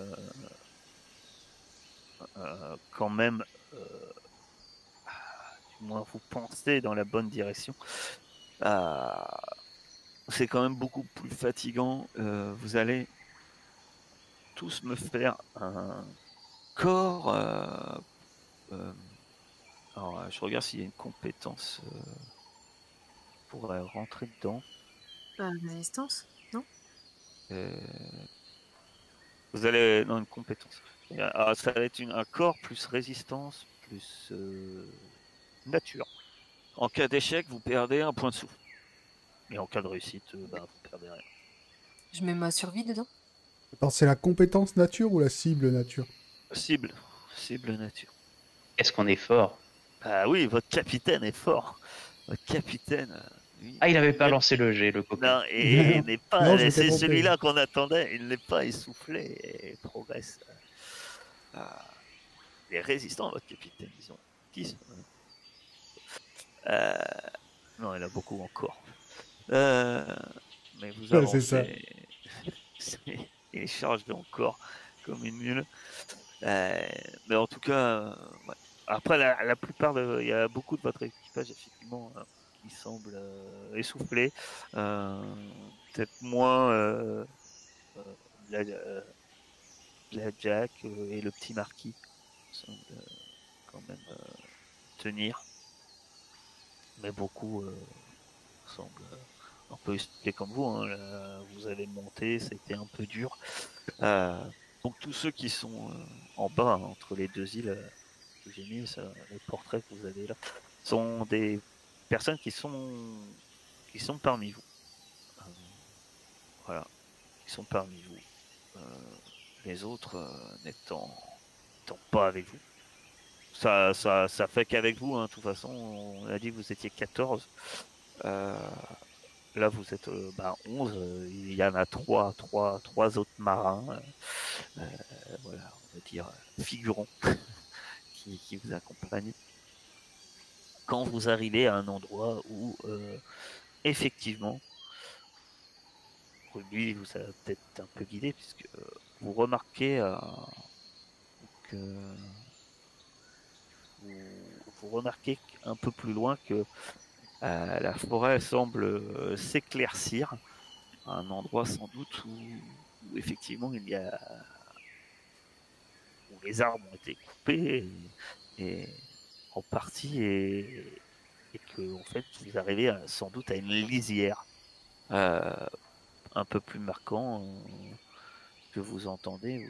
quand même, du moins vous pensez dans la bonne direction. C'est quand même beaucoup plus fatigant. Vous allez tous me faire un corps. Alors, je regarde s'il y a une compétence pour rentrer dedans. Résistance? Non? Vous allez dans une compétence. Ça va être un corps plus résistance plus nature. En cas d'échec, vous perdez un point de souffle. Et en cas de réussite, vous perdez rien. Je mets ma survie dedans? Attends, c'est la compétence nature ou la cible nature? Cible nature. Est-ce qu'on est fort? Ah oui, votre capitaine est fort. Votre capitaine. Lui, Ah, il avait pas lancé le jet, le coquin. non, et il n'est pas. Non, je m'étais C'est trompé. celui-là qu'on attendait. Il n'est pas essoufflé et progresse. Il est résistant, votre capitaine, disons. 10. Non, il a beaucoup encore. Mais vous Ouais, c'est ça. avancez. Il charge encore comme une mule. Mais en tout cas, ouais. Après, la plupart il y a beaucoup de votre équipage, effectivement, qui semble essoufflé. Peut-être moins la, la Jack et le petit Marquis semblent quand même tenir. Mais beaucoup semblent un peu essoufflés comme vous. Hein. Là, vous avez monté, c'était un peu dur. Donc tous ceux qui sont en bas, hein, entre les deux îles que j'ai mis, les portraits que vous avez là, sont des personnes qui sont parmi vous. Voilà, qui sont parmi vous. Les autres n'étant pas avec vous. Ça fait qu'avec vous, hein, de toute façon, on a dit que vous étiez 14. Là, vous êtes 11. Il y en a 3 autres marins. Voilà, on va dire figurants qui vous accompagnent. Quand vous arrivez à un endroit où, effectivement, lui vous a peut-être un peu guidé, puisque vous remarquez que vous remarquez un peu plus loin que la forêt semble s'éclaircir à un endroit sans doute où effectivement il y a où les arbres ont été coupés et en partie et que en fait vous arrivez sans doute à une lisière un peu plus marquant que vous entendez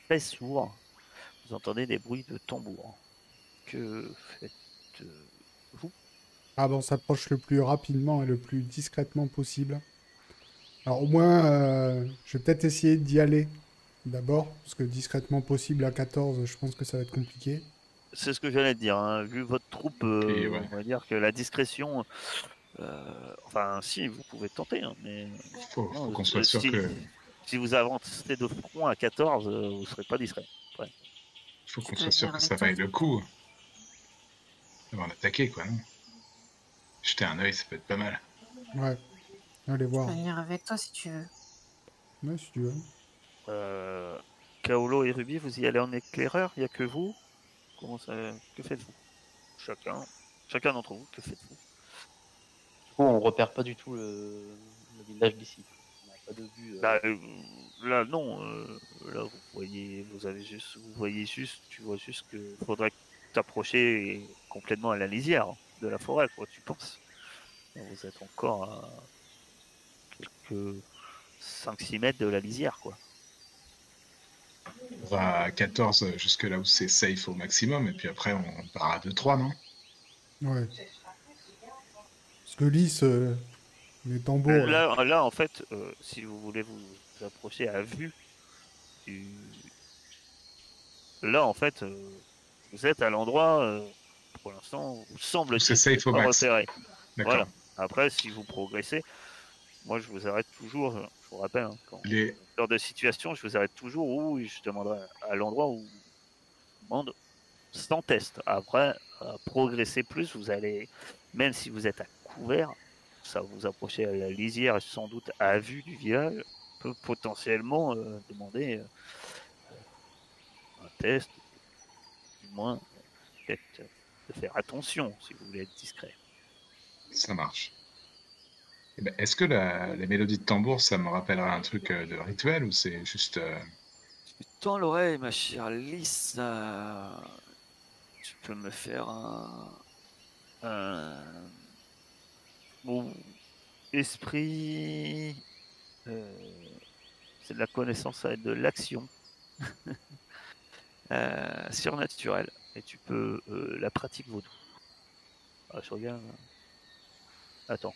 très sourd, vous entendez des bruits de tambour. Que faites-vous? Ah bon, on s'approche le plus rapidement et le plus discrètement possible. Alors au moins, je vais peut-être essayer d'y aller d'abord, parce que discrètement possible à 14, je pense que ça va être compliqué. C'est ce que j'allais te dire, hein. Vu votre troupe, Et ouais. on va dire que la discrétion, enfin si, vous pouvez tenter, hein, mais Faut non, qu'on soit sûr que. si vous avancez de front à 14, vous serez pas discret. Ouais. Faut qu'on Je soit peux sûr venir que avec ça toi. vaille le coup. Avant d'attaquer, quoi, non? Jeter un œil, ça peut être pas mal. Ouais. Allez Je voir. peux venir avec toi si tu veux. Ouais, si tu veux. Kaolo et Ruby, vous y allez en éclaireur? Il n'y a que vous? Comment ça... Que faites-vous? Chacun d'entre vous, que faites-vous? Du coup, on repère pas du tout le village d'ici. On n'a pas de vue. Là, non. Là, vous voyez juste, tu vois juste que faudrait t'approcher complètement à la lisière de la forêt, quoi, tu penses. Vous êtes encore à quelques 5-6 mètres de la lisière, quoi. On va à 14 jusque là où c'est safe au maximum, et puis après on part à 2-3, non? Ouais. Parce que Lys, les tambours, là. Là, en fait, si vous voulez vous approcher à vue, du- là, en fait, vous êtes à l'endroit, pour l'instant, où C'est semble-t-il safe au pas max. repéré. D'accord. Voilà. Après, si vous progressez, moi, je vous arrête toujours, je vous rappelle, hein, quand Les... lors de situation, je vous arrête toujours où je demanderai à l'endroit où je demande sans test. Après, progresser plus, vous allez, même si vous êtes à couvert, ça vous approchez à la lisière et sans doute à vue du village, peut potentiellement demander un test, du moins peut-être de faire attention si vous voulez être discret. Ça marche. Eh ben, est-ce que les mélodies de tambour, ça me rappellerait un truc de rituel ou c'est juste... Tu tends l'oreille, ma chère Lys, tu peux me faire un... Bon, esprit... c'est de la connaissance, ça va être de l'action surnaturelle. Et tu peux la pratique vaudou. Ah, je regarde. Attends.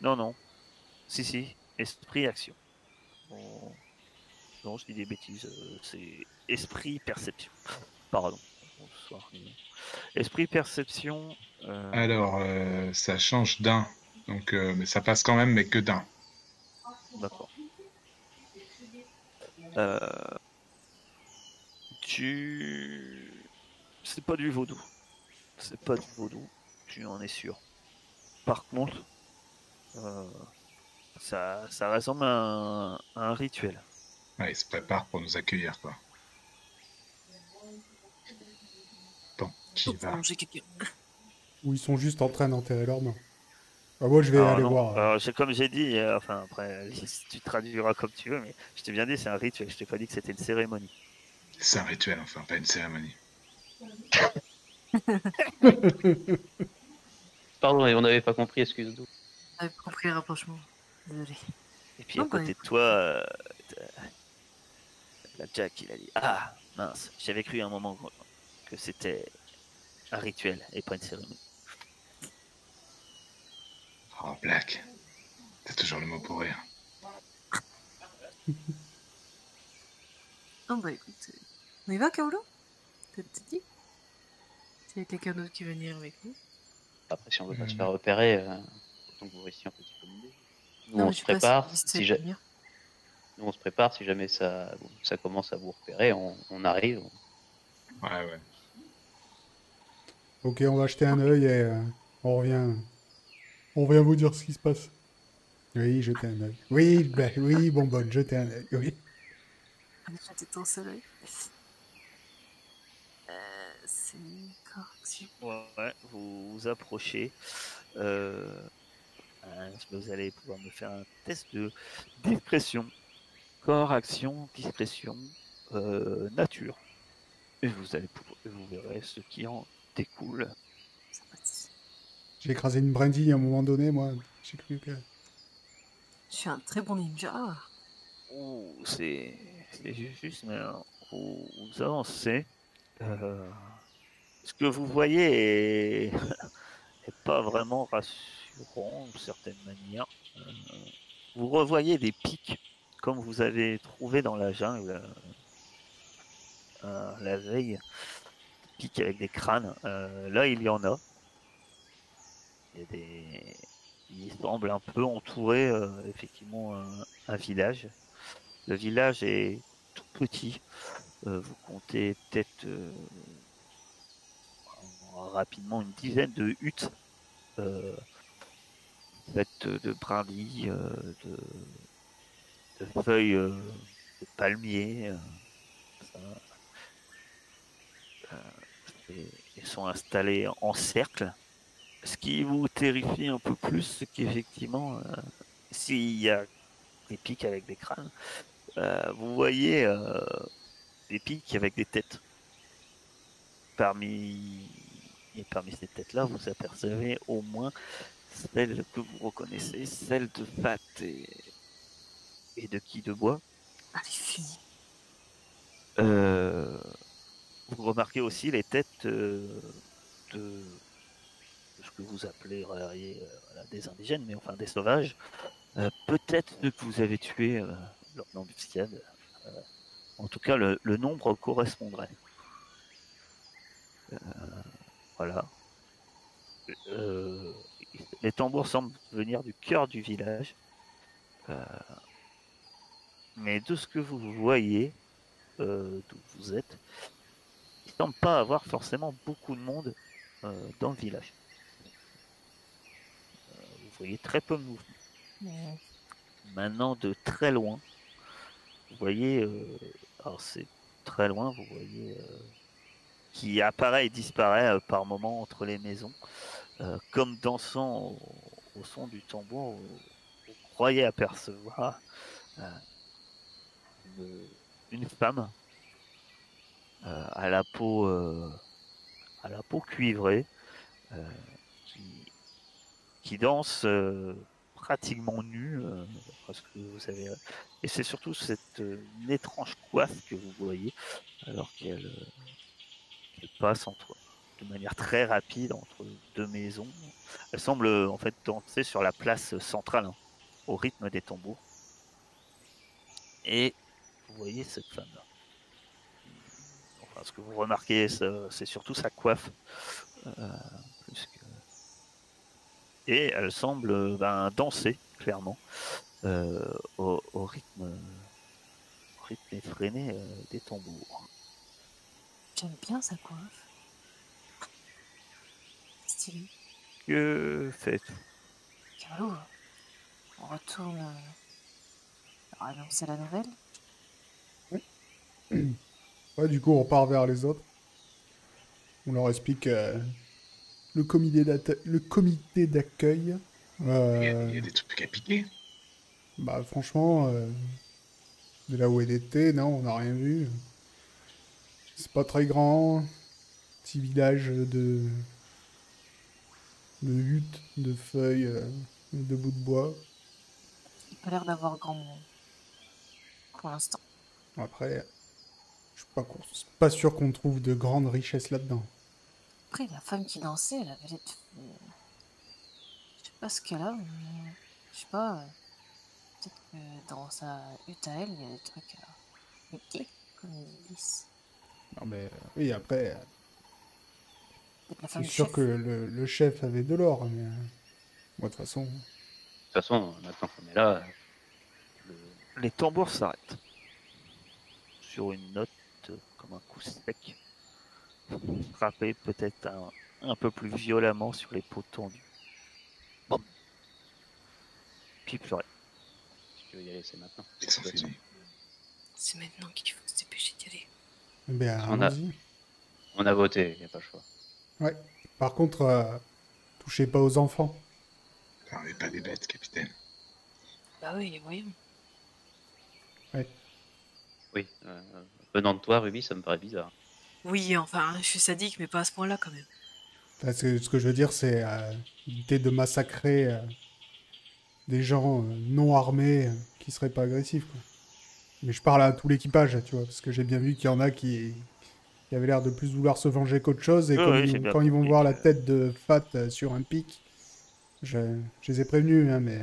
Non, non. Si. Esprit action. Bon. Non, je dis des bêtises. C'est esprit perception. Pardon. Bonsoir. Esprit perception. Alors, ça change d'un. Donc, mais ça passe quand même, mais que d'un. D'accord. C'est pas du vaudou. C'est pas du vaudou. Tu en es sûr. Par contre, ça ressemble à un rituel. Ouais, ils se préparent pour nous accueillir, quoi. Bon, qui va? Manger quelqu'un. Où ils sont juste en train d'enterrer leurs morts. Ah, moi, je vais Alors aller non, voir. comme j'ai dit, enfin après, tu traduiras comme tu veux, mais je t'ai bien dit, c'est un rituel. Je t'ai pas dit que c'était une cérémonie. C'est un rituel, enfin, pas une cérémonie. Pardon, on n'avait pas compris, excuse-nous. J'avais pas compris le rapprochement. Désolé. Et puis à Non, bah, côté de toi, la Jack, il a dit, ah mince, j'avais cru à un moment que c'était un rituel et pas une cérémonie. Oh, Black. T'as toujours le mot pour rire. Non, bah écoute, on y va, Kaolo? T'as dit? S'il y a quelqu'un d'autre qui veut venir avec nous? Après, si on veut pas se faire repérer, autant que vous restiez un petit peu mouillé. Nous, Non, on mais se je sais pas prépare. si Si ça venir. Nous, on se prépare. Si jamais ça commence à vous repérer, on arrive. Ouais. Ok, on va jeter un œil et on revient. On revient vous dire ce qui se passe. Oui, jetez un œil. Oui, oui, bonbonne, jetez un œil. Oui. J'étais ton seul œil. C'est correction. Ouais, vous vous approchez. Vous allez pouvoir me faire un test de discrétion. Corps, action, discrétion, nature. Et vous verrez ce qui en découle. J'ai écrasé une brindille à un moment donné, moi. J'ai cru que. Je suis un très bon ninja. Oh, c'est juste, mais vous avancez. Ce que vous voyez est pas vraiment rassurant d'une certaine manière. Vous revoyez des pics comme vous avez trouvé dans la jungle la veille, des pics avec des crânes. Là, il y en a. Il semble un peu entourer effectivement un village. Le village est tout petit. Vous comptez peut-être rapidement une dizaine de huttes faites de brindilles, de feuilles de palmier. Ça, ils sont installés en cercle. Ce qui vous terrifie un peu plus, c'est qu'effectivement, s'il y a des pics avec des crânes, vous voyez des pics avec des têtes. Parmi ces têtes-là, vous apercevez au moins celle que vous reconnaissez, celle de Fat et de Qui de Bois. Ah, les filles. Vous remarquez aussi les têtes de ce que vous appeleriez voilà, des indigènes, mais enfin des sauvages. Peut-être ceux que vous avez tués lors de l'embuscade. En tout cas, le nombre correspondrait. Voilà. Les tambours semblent venir du cœur du village. Mais de ce que vous voyez, d'où vous êtes, il ne semble pas avoir forcément beaucoup de monde dans le village. Vous voyez très peu de mouvement. Mais Maintenant, de très loin, vous voyez, alors c'est très loin, vous voyez, qui apparaît et disparaît par moments entre les maisons, comme dansant au son du tambour. Vous croyez apercevoir une femme à la peau cuivrée qui danse pratiquement nue, parce que vous savez, et c'est surtout cette une étrange coiffe que vous voyez alors qu'elle passe de manière très rapide entre deux maisons. Elle semble en fait danser sur la place centrale, hein, au rythme des tambours. Et vous voyez cette femme-là. Enfin, ce que vous remarquez, c'est surtout sa coiffe. Plus que... Et elle semble danser, clairement, au rythme effréné des tambours. j'aime bien sa coiffe. Stylé. Que faites-vous? Carlo, on retourne annoncer la nouvelle. Ouais, du coup, on repart vers les autres. On leur explique le comité d'accueil. Il y a des trucs à piquer. Bah, franchement, de là où elle était, non, on n'a rien vu. C'est pas très grand. Petit village de huttes, de feuilles, de bouts de bois. Il n'a pas l'air d'avoir grand monde. Pour l'instant. Après, je suis pas sûr qu'on trouve de grandes richesses là-dedans. Après, la femme qui dansait, elle avait l'air de... Je sais pas ce qu'elle a, mais... Je sais pas... peut-être que dans sa hutte à elle, il y a des trucs à... piquer, comme ils disent. Non, mais oui, après, Peut-être la c'est femme du sûr chef. que le chef avait de l'or, mais moi, de toute façon, De toute façon, maintenant qu'on est là, Les tambours s'arrêtent sur une note comme un coup sec, frappé peut-être un peu plus violemment sur les peaux tendues. Bon. Puis plus rien. si tu veux y aller, c'est maintenant. Ils sont finis. C'est maintenant qu'il faut se dépêcher d'y aller. eh bien, On a- allons-y. On a voté, il n'y a pas le choix. Ouais. Par contre, touchez pas aux enfants. On n'est pas des bêtes, capitaine. Bah oui, voyons. Oui, venant de toi, Ruby, ça me paraît bizarre. Oui, enfin, je suis sadique, mais pas à ce point-là, quand même. Parce que ce que je veux dire, c'est éviter de massacrer des gens non armés qui seraient pas agressifs, quoi. Mais je parle à tout l'équipage, tu vois, parce que j'ai bien vu qu'il y en a qui avaient l'air de plus vouloir se venger qu'autre chose, et Oui, j'ai bien quand ils vont compris voir que- la tête de Fat sur un pic, je les ai prévenus, hein, mais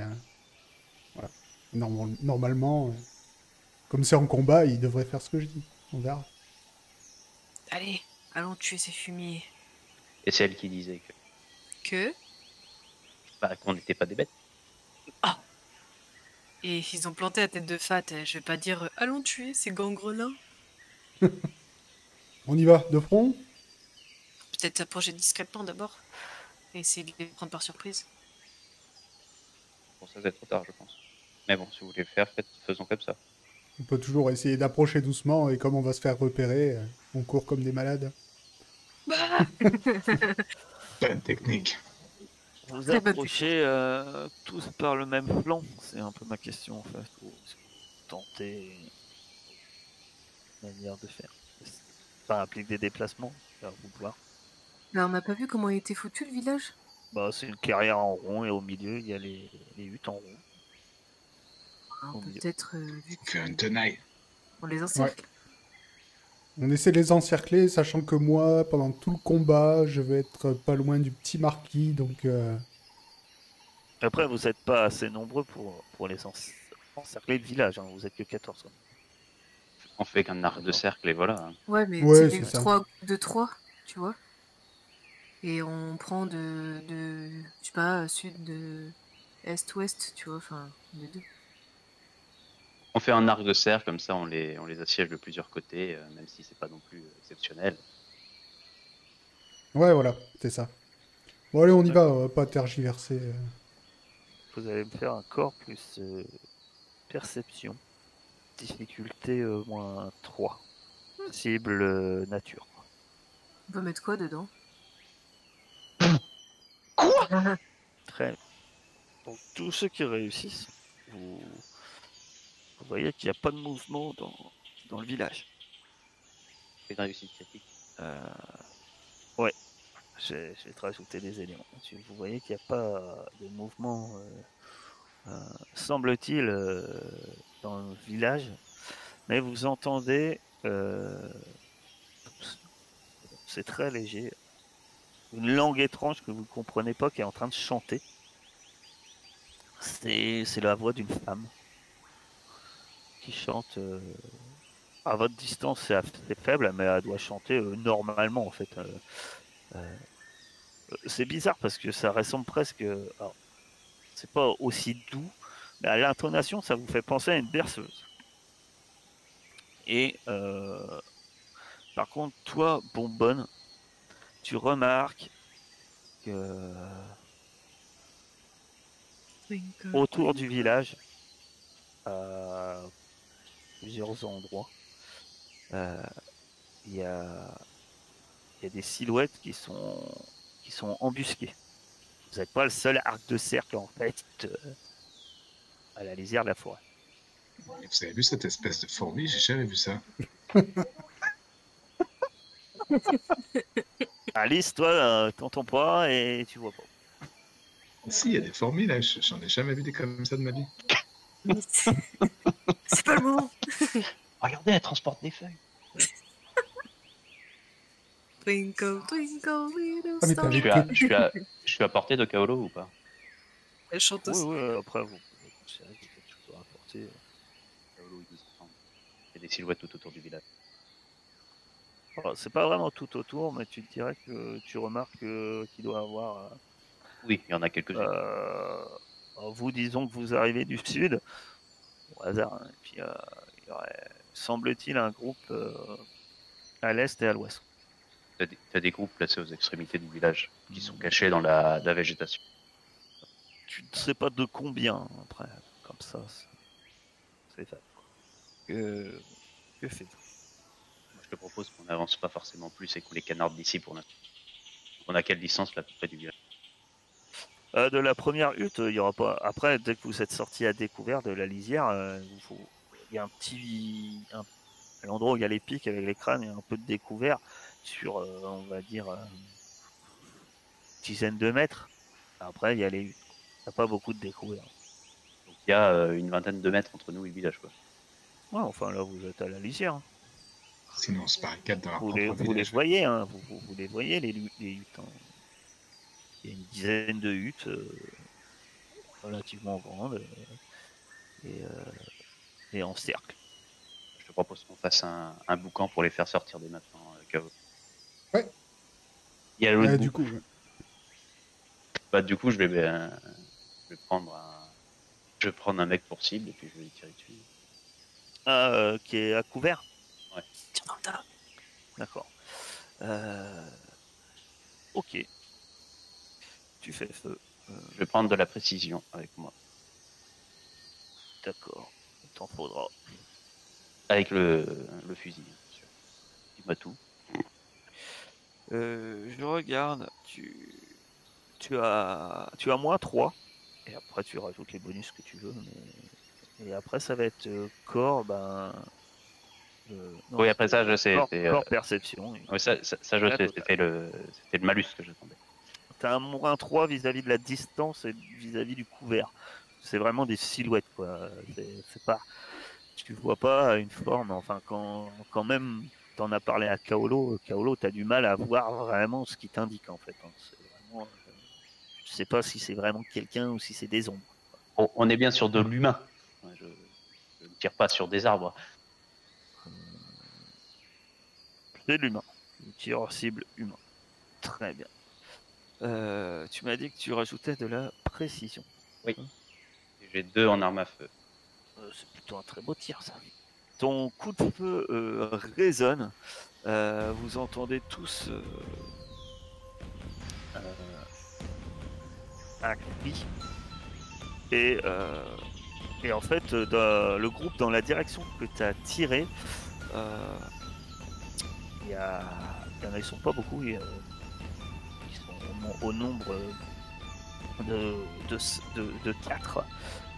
voilà. Normalement, comme c'est en combat, ils devraient faire ce que je dis. On verra. Allez, allons tuer ces fumiers. Et c'est elle qui disait Que qu'on n'était pas des bêtes. Et ils ont planté la tête de Fat, je vais pas dire allons tuer ces gangrenins. On y va, de front? Peut-être s'approcher discrètement d'abord. Et essayer de les prendre par surprise. Pour ça, c'est trop tard, je pense. Mais bon, si vous voulez le faire, faisons comme ça. On peut toujours essayer d'approcher doucement et comme on va se faire repérer, on court comme des malades. Bonne technique. Vous Très bonne approchez tous par le même flanc. C'est un peu ma question en fait. Ou est-ce que vous tentez une manière de faire. Ça implique des déplacements, à vous de voir. Bah, on n'a pas vu comment il était foutu le village. Bah, c'est une carrière en rond et au milieu il y a les huttes en rond. Alors, Au on peut milieu. peut-être, vu Que un tenaille. qu'on les encercle. On essaie de les encercler, sachant que moi, pendant tout le combat, je vais être pas loin du petit marquis, donc Après, vous n'êtes pas assez nombreux pour les encercler le village. Hein. Vous êtes que 14. Quoi. On fait qu'un arc de cercle et voilà. Ouais, mais Ouais, c'est c'est des ça. 3 de 3, tu vois. Et on prend je sais pas, sud de est-ouest, tu vois, enfin, les deux. On fait un arc de cercle, comme ça on les assiège de plusieurs côtés, même si c'est pas non plus exceptionnel. ouais, voilà, c'est ça. Bon, allez, on y va, D'accord. on va pas tergiverser. Vous allez me faire un corps plus perception. Difficulté moins 3. Cible nature. On peut mettre quoi dedans? Quoi? Très. Donc tous ceux qui réussissent, vous voyez qu'il n'y a pas de mouvement dans le village. C'est une réussite critique. Ouais, je vais te rajouter des éléments. Vous voyez qu'il n'y a pas de mouvement, semble-t-il, dans le village, mais vous entendez, c'est très léger, une langue étrange que vous ne comprenez pas qui est en train de chanter. C'est la voix d'une femme qui chante. À votre distance, c'est assez faible, mais elle doit chanter normalement en fait. C'est bizarre parce que ça ressemble presque. Alors, c'est pas aussi doux, mais à l'intonation, ça vous fait penser à une berceuse. Et par contre, toi, Bonbonne, tu remarques que autour du village, à plusieurs endroits, il y a des silhouettes qui sont embusquées. Vous n'êtes pas le seul arc de cercle en fait à la lisière de la forêt. Vous avez vu cette espèce de fourmi? J'ai jamais vu ça. Alice, toi, t'entends pas et tu vois pas. Si, il y a des fourmis là, j'en ai jamais vu des comme ça de ma vie. C'est pas le moment. Regardez, elle transporte des feuilles. Twinkle, twinkle, little Ah, mais star. t'avais Je suis à portée de Kaolo ou pas? Elle chante Oui, aussi. oui, après vous pouvez considérer qu'il y a quelque chose à rapporter. Kaolo, il nous attend. Il y a des silhouettes tout autour du village. Alors, c'est pas vraiment tout autour, mais tu te dirais que tu remarques qu'il doit avoir. Oui, il y en a quelques-unes. Vous disons que vous arrivez du sud, au hasard, hein, et puis il y aurait, semble-t-il, un groupe à l'est et à l'ouest. T'as des groupes placés aux extrémités du village qui sont cachés dans la végétation. Tu ne sais pas de combien, après, comme ça, c'est fait. Que faites-vous? Moi, je te propose qu'on n'avance pas forcément plus et qu'on les canarde d'ici pour l'instant. On a quelle distance là à peu près du village? De la première hutte, il y aura pas. Après, dès que vous êtes sorti à découvert de la lisière, il y a un petit. À l'endroit où il y a les pics avec les crânes, il y a un peu de découvert sur, on va dire, dizaine de mètres. Après, il y a les huttes. Il n'y a pas beaucoup de découvert. Donc il y a une vingtaine de mètres entre nous et le village, quoi. Ouais, enfin là, vous êtes à la lisière. Hein. Sinon, on se barricade dans leur Vous propre les village. voyez, hein. Vous les voyez, les huttes. Hein. Il y a une dizaine de huttes relativement grandes et en cercle. Je te propose qu'on fasse un boucan pour les faire sortir dès maintenant, Kaolo. Ouais. Il y a l'autre bout. Du coup, ouais. Bah, du coup, je vais prendre un mec pour cible et puis je vais lui tirer dessus. Qui est à couvert. Ouais. Tiens dans le tas. D'accord. Ok. Tu fais feu. Je vais prendre de la précision avec moi. D'accord, il t'en faudra. Avec le fusil, bien sûr. Dis-moi tout. Je regarde, tu as moins 3. Et après, tu rajoutes les bonus que tu veux. Et après, ça va être corps, non, Oui, après c'est ça, je sais. corps perception. Oui, ça, je La sais. totale. C'était le malus que j'attendais. Tu as un moins 3 vis-à-vis de la distance et vis-à-vis du couvert. C'est vraiment des silhouettes, quoi. C'est pas... Tu vois pas une forme. Enfin, quand même, t'en as parlé à Kaolo. Kaolo, t'as du mal à voir vraiment ce qui t'indique, en fait. Hein. C'est vraiment... Je sais pas si c'est vraiment quelqu'un ou si c'est des ombres. On est bien sur de l'humain. Je ne tire pas sur des arbres. C'est de l'humain. Le tireur cible humain. Très bien. Tu m'as dit que tu rajoutais de la précision. Oui. J'ai 2 en arme à feu. C'est plutôt un très beau tir, ça. Ton coup de feu résonne. Vous entendez tous un cri. Et en fait, le groupe dans la direction que tu as tiré, il y en a, ils sont pas beaucoup. Ils sont au nombre de 4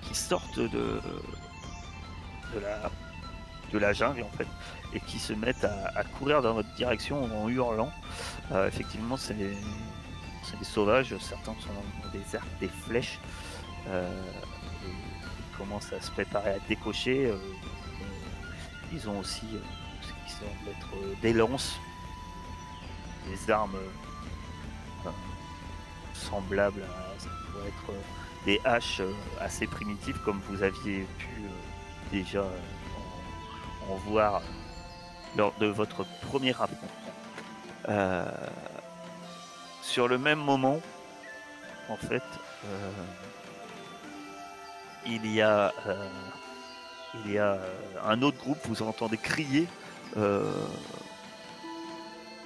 qui sortent de la jungle, en fait, et qui se mettent à courir dans votre direction en hurlant. Effectivement, c'est des sauvages. Certains sont des arcs, des flèches. Ils commencent à se préparer à décocher. Ils ont aussi ce qui semble être des lances, des armes semblables à ce qui pourrait être des haches assez primitives, comme vous aviez pu déjà en voir lors de votre premier affrontement. Sur le même moment, en fait, il y a un autre groupe, vous entendez crier,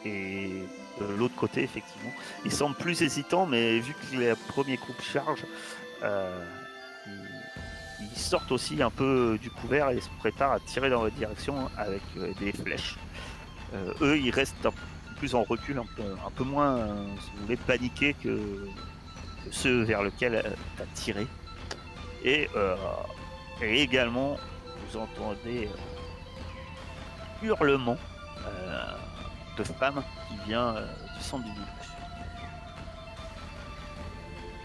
et de l'autre côté, effectivement, ils semblent plus hésitants, mais vu que le premier groupe charge, ils sortent aussi un peu du couvert et se préparent à tirer dans votre direction avec des flèches. Eux, ils restent un peu plus en recul, un peu moins, si vous voulez, paniqués que ceux vers lesquels tu as tiré. Et également, vous entendez hurlement de femme qui vient du centre du village.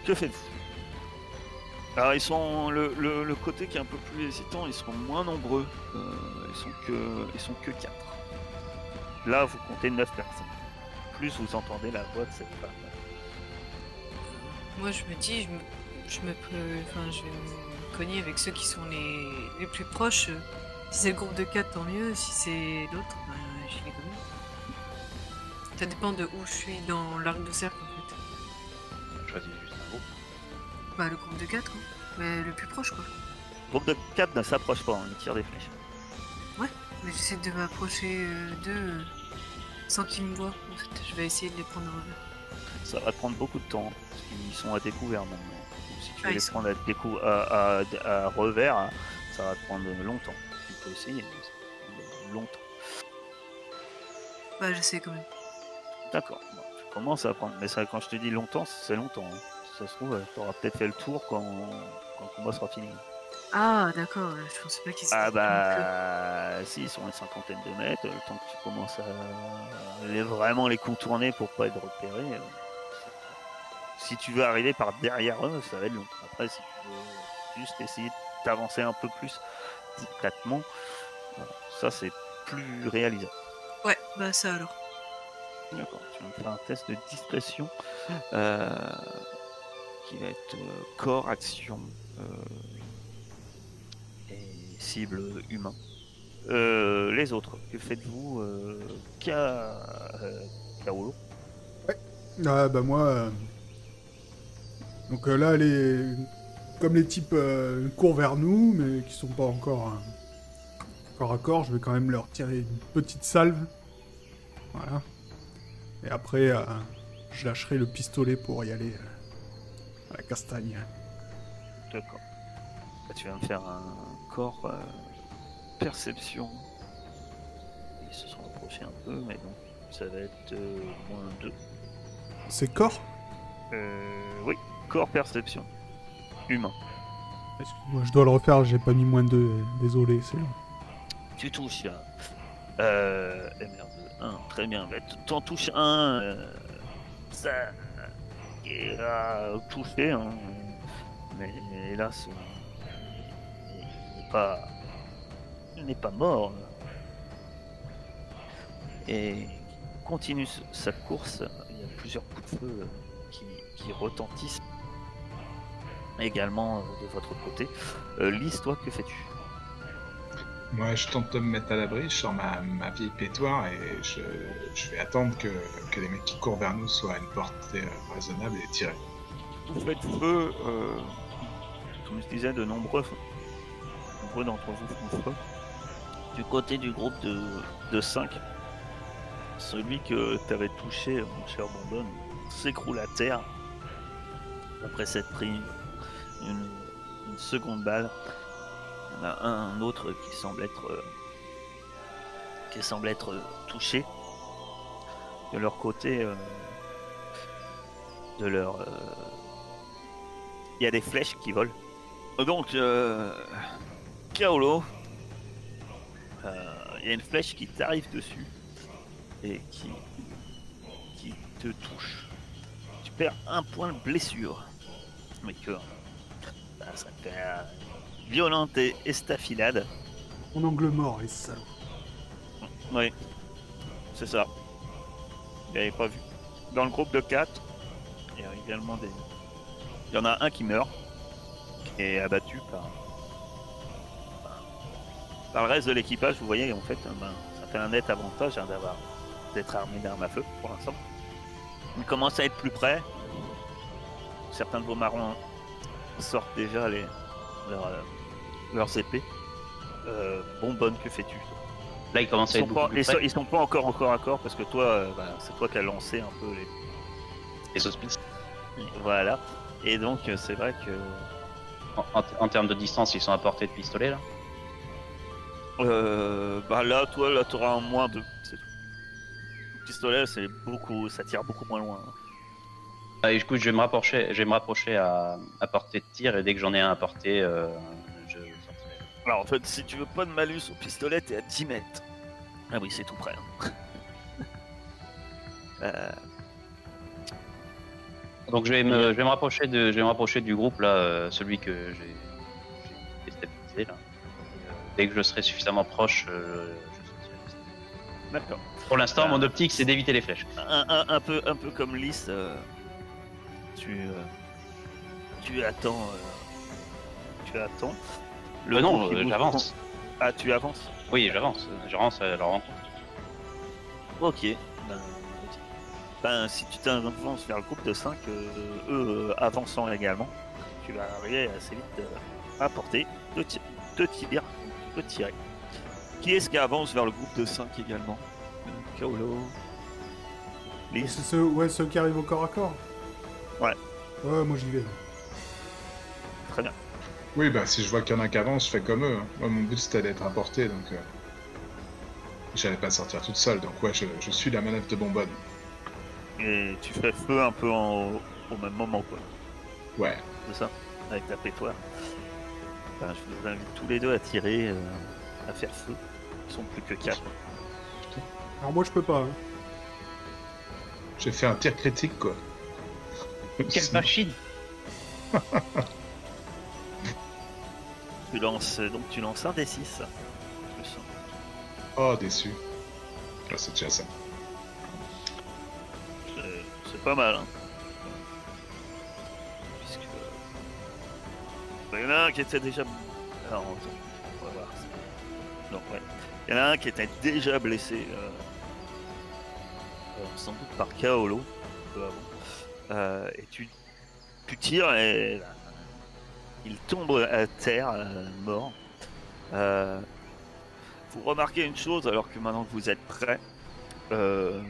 Que faites-vous? Alors ils sont le côté qui est un peu plus hésitant, ils sont moins nombreux. Ils sont que 4. Là, vous comptez 9 personnes. Plus vous entendez la voix de cette femme. Moi, je me dis, je vais me cogner avec ceux qui sont les plus proches. Si c'est le groupe de 4, tant mieux. Si c'est l'autre, j'y vais quand même. Ça dépend de où je suis dans l'arc de cercle, en fait. Choisis juste un groupe. Bah, le groupe de 4, hein. Mais le plus proche, quoi. Le groupe de 4 ne s'approche pas, ils tirent des flèches. Ouais, mais j'essaie de m'approcher d'eux sans qu'ils me voient. En fait, je vais essayer de les prendre en revers. Ça va te prendre beaucoup de temps, parce qu'ils sont à découvert maintenant. Si tu veux Ah, les ils prendre à revers, ça va te prendre longtemps. Tu peux essayer, mais ça va te prendre longtemps. Bah, j'essaie quand même. D'accord, bon, tu commences à prendre. Mais ça, quand je te dis longtemps, c'est longtemps. Hein. Si ça se trouve, tu auras peut-être fait le tour quand le combat sera fini. Ah, d'accord, je pensais pas qu'ils étaient Ah plus longs bah, si, ils sont à une cinquantaine de mètres. Le temps que tu commences à vraiment les contourner pour pas être repéré. Si tu veux arriver par derrière eux, ça va être long. Après, si tu veux juste essayer d'avancer un peu plus discrètement, ça c'est plus réalisable. que... Ouais, bah ça alors. D'accord, tu vas me faire un test de discrétion qui va être corps, action et cible humain. Les autres, que faites-vous Kaolo? Ah, bah moi... Donc là, comme les types courent vers nous, mais qui sont pas encore corps à corps, je vais quand même leur tirer une petite salve. Voilà. Et après, je lâcherai le pistolet pour y aller à la castagne. D'accord. Tu vas me faire un corps perception. Ils se sont rapprochés un peu, mais donc ça va être -2. C'est corps? Oui, corps perception. Humain. Excuse-moi, je dois le refaire, j'ai pas mis -2, désolé, c'est long. Tu touches. Et merde, 1, très bien. Bah, t'en touches un. Ça a touché, hein. Mais hélas, il n'est pas mort. Et continue sa course. Il y a plusieurs coups de feu qui retentissent également de votre côté. Lise, toi, que fais-tu? Moi, je tente de me mettre à l'abri, je sors ma vieille pétoire et je vais attendre que les mecs qui courent vers nous soient à une portée raisonnable et tirer. Vous faites feu, comme je disais, de nombreux d'entre vous font feu. Du côté du groupe de 5, celui que tu avais touché, mon cher Bondon, s'écroule à terre après s'être pris une seconde balle. Il y en a un autre qui semble être touché. De leur côté, il y a des flèches qui volent. Donc, Kaolo, il y a une flèche qui t'arrive dessus et qui te touche. Tu perds 1 point de blessure. Mais que ça te fait violente estafilade. Mon angle mort, les salauds. Oui, c'est ça. Il n'avait pas vu. Dans le groupe de 4, il y a également des... Il y en a un qui meurt, qui est abattu par le reste de l'équipage. Vous voyez, en fait, ça fait un net avantage d'être armé d'armes à feu pour l'instant. Il commence à être plus près. Certains de vos marrons sortent déjà leurs épées. Bonbonne, que fais-tu? Là, il commence à être beaucoup plus près. Ils sont pas encore à corps parce que toi, c'est toi qui as lancé un peu Les auspices. Voilà. Et donc, c'est vrai que... En termes de distance, ils sont à portée de pistolet, là. Là, toi, t'auras un moins de... Le pistolet, ça tire beaucoup moins loin. Écoute, je vais me rapprocher à portée de tir, et dès que j'en ai un à portée, je sortirai. Alors, en fait, si tu veux pas de malus au pistolet, t'es à 10 mètres. Ah oui, c'est tout près. Donc je vais me rapprocher du groupe là, celui que j'ai déstabilisé là. Dès que je serai suffisamment proche, je sortirai. D'accord. Pour l'instant, mon optique c'est d'éviter les flèches. Un peu comme Lys, tu attends. Non, j'avance. Ah, tu avances? Oui, j'avance à leur rencontre. Ok. Si tu t'avances vers le groupe de 5, eux avançant également, tu vas arriver assez vite à portée de tir. Tu peux tirer. Qui est-ce qui avance vers le groupe de 5 également? Kaolo. C'est ceux qui arrivent au corps à corps. Ouais. Ouais, moi j'y vais. Très bien. Oui, si je vois qu'il y en a qui avancent, je fais comme eux. Moi, mon but c'était d'être à portée, donc j'allais pas sortir toute seule. Donc ouais, je suis la manette de Bonbonne. Et tu fais feu un peu au même moment, quoi. Ouais. C'est ça? Avec ta pétoire. Je vous invite tous les deux à tirer, à faire feu. Ils sont plus que 4. Alors moi je peux pas. Hein. J'ai fait un tir critique, quoi. Quelle machine! Tu lances un D6. Oh, déçu. Là, c'est déjà ça. C'est pas mal, hein. Puisque... Il y en a un qui était déjà... Alors, on va voir. Donc, ouais. Il y en a un qui était déjà blessé, sans doute par Kaolo, un peu avant. Et tu tires et il tombe à terre, mort. Vous remarquez une chose, alors que maintenant que vous êtes prêts, le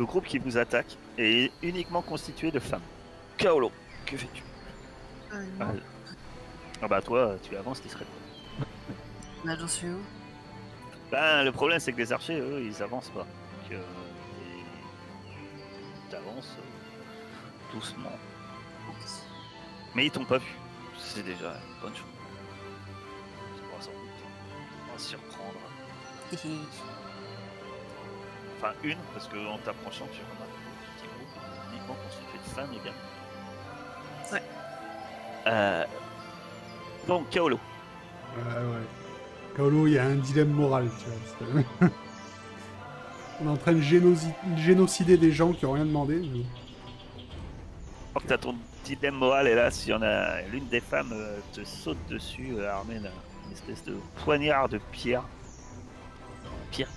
groupe qui vous attaque est uniquement constitué de femmes. Kaolo, que fais-tu? Ah bah toi, tu avances discrètement. Là, j'en suis où? Ben, le problème, c'est que les archers, eux, ils avancent pas. Donc, tu avances doucement. Mais ils t'ont pas vu. C'est déjà une bonne chose. Tu pourras sans doute en surprendre. Enfin, une, parce qu'en t'approchant, tu remarques le petit groupe uniquement constitué de femmes également. Ouais. Donc, Kaolo. Ouais. Kaolo, il y a un dilemme moral, tu vois. On est en train de génocider des gens qui ont rien demandé. Mais... Je crois que t'as ton dilemme moral, et là, s'il y en a l'une des femmes te saute dessus, armée d'une espèce de poignard de pierre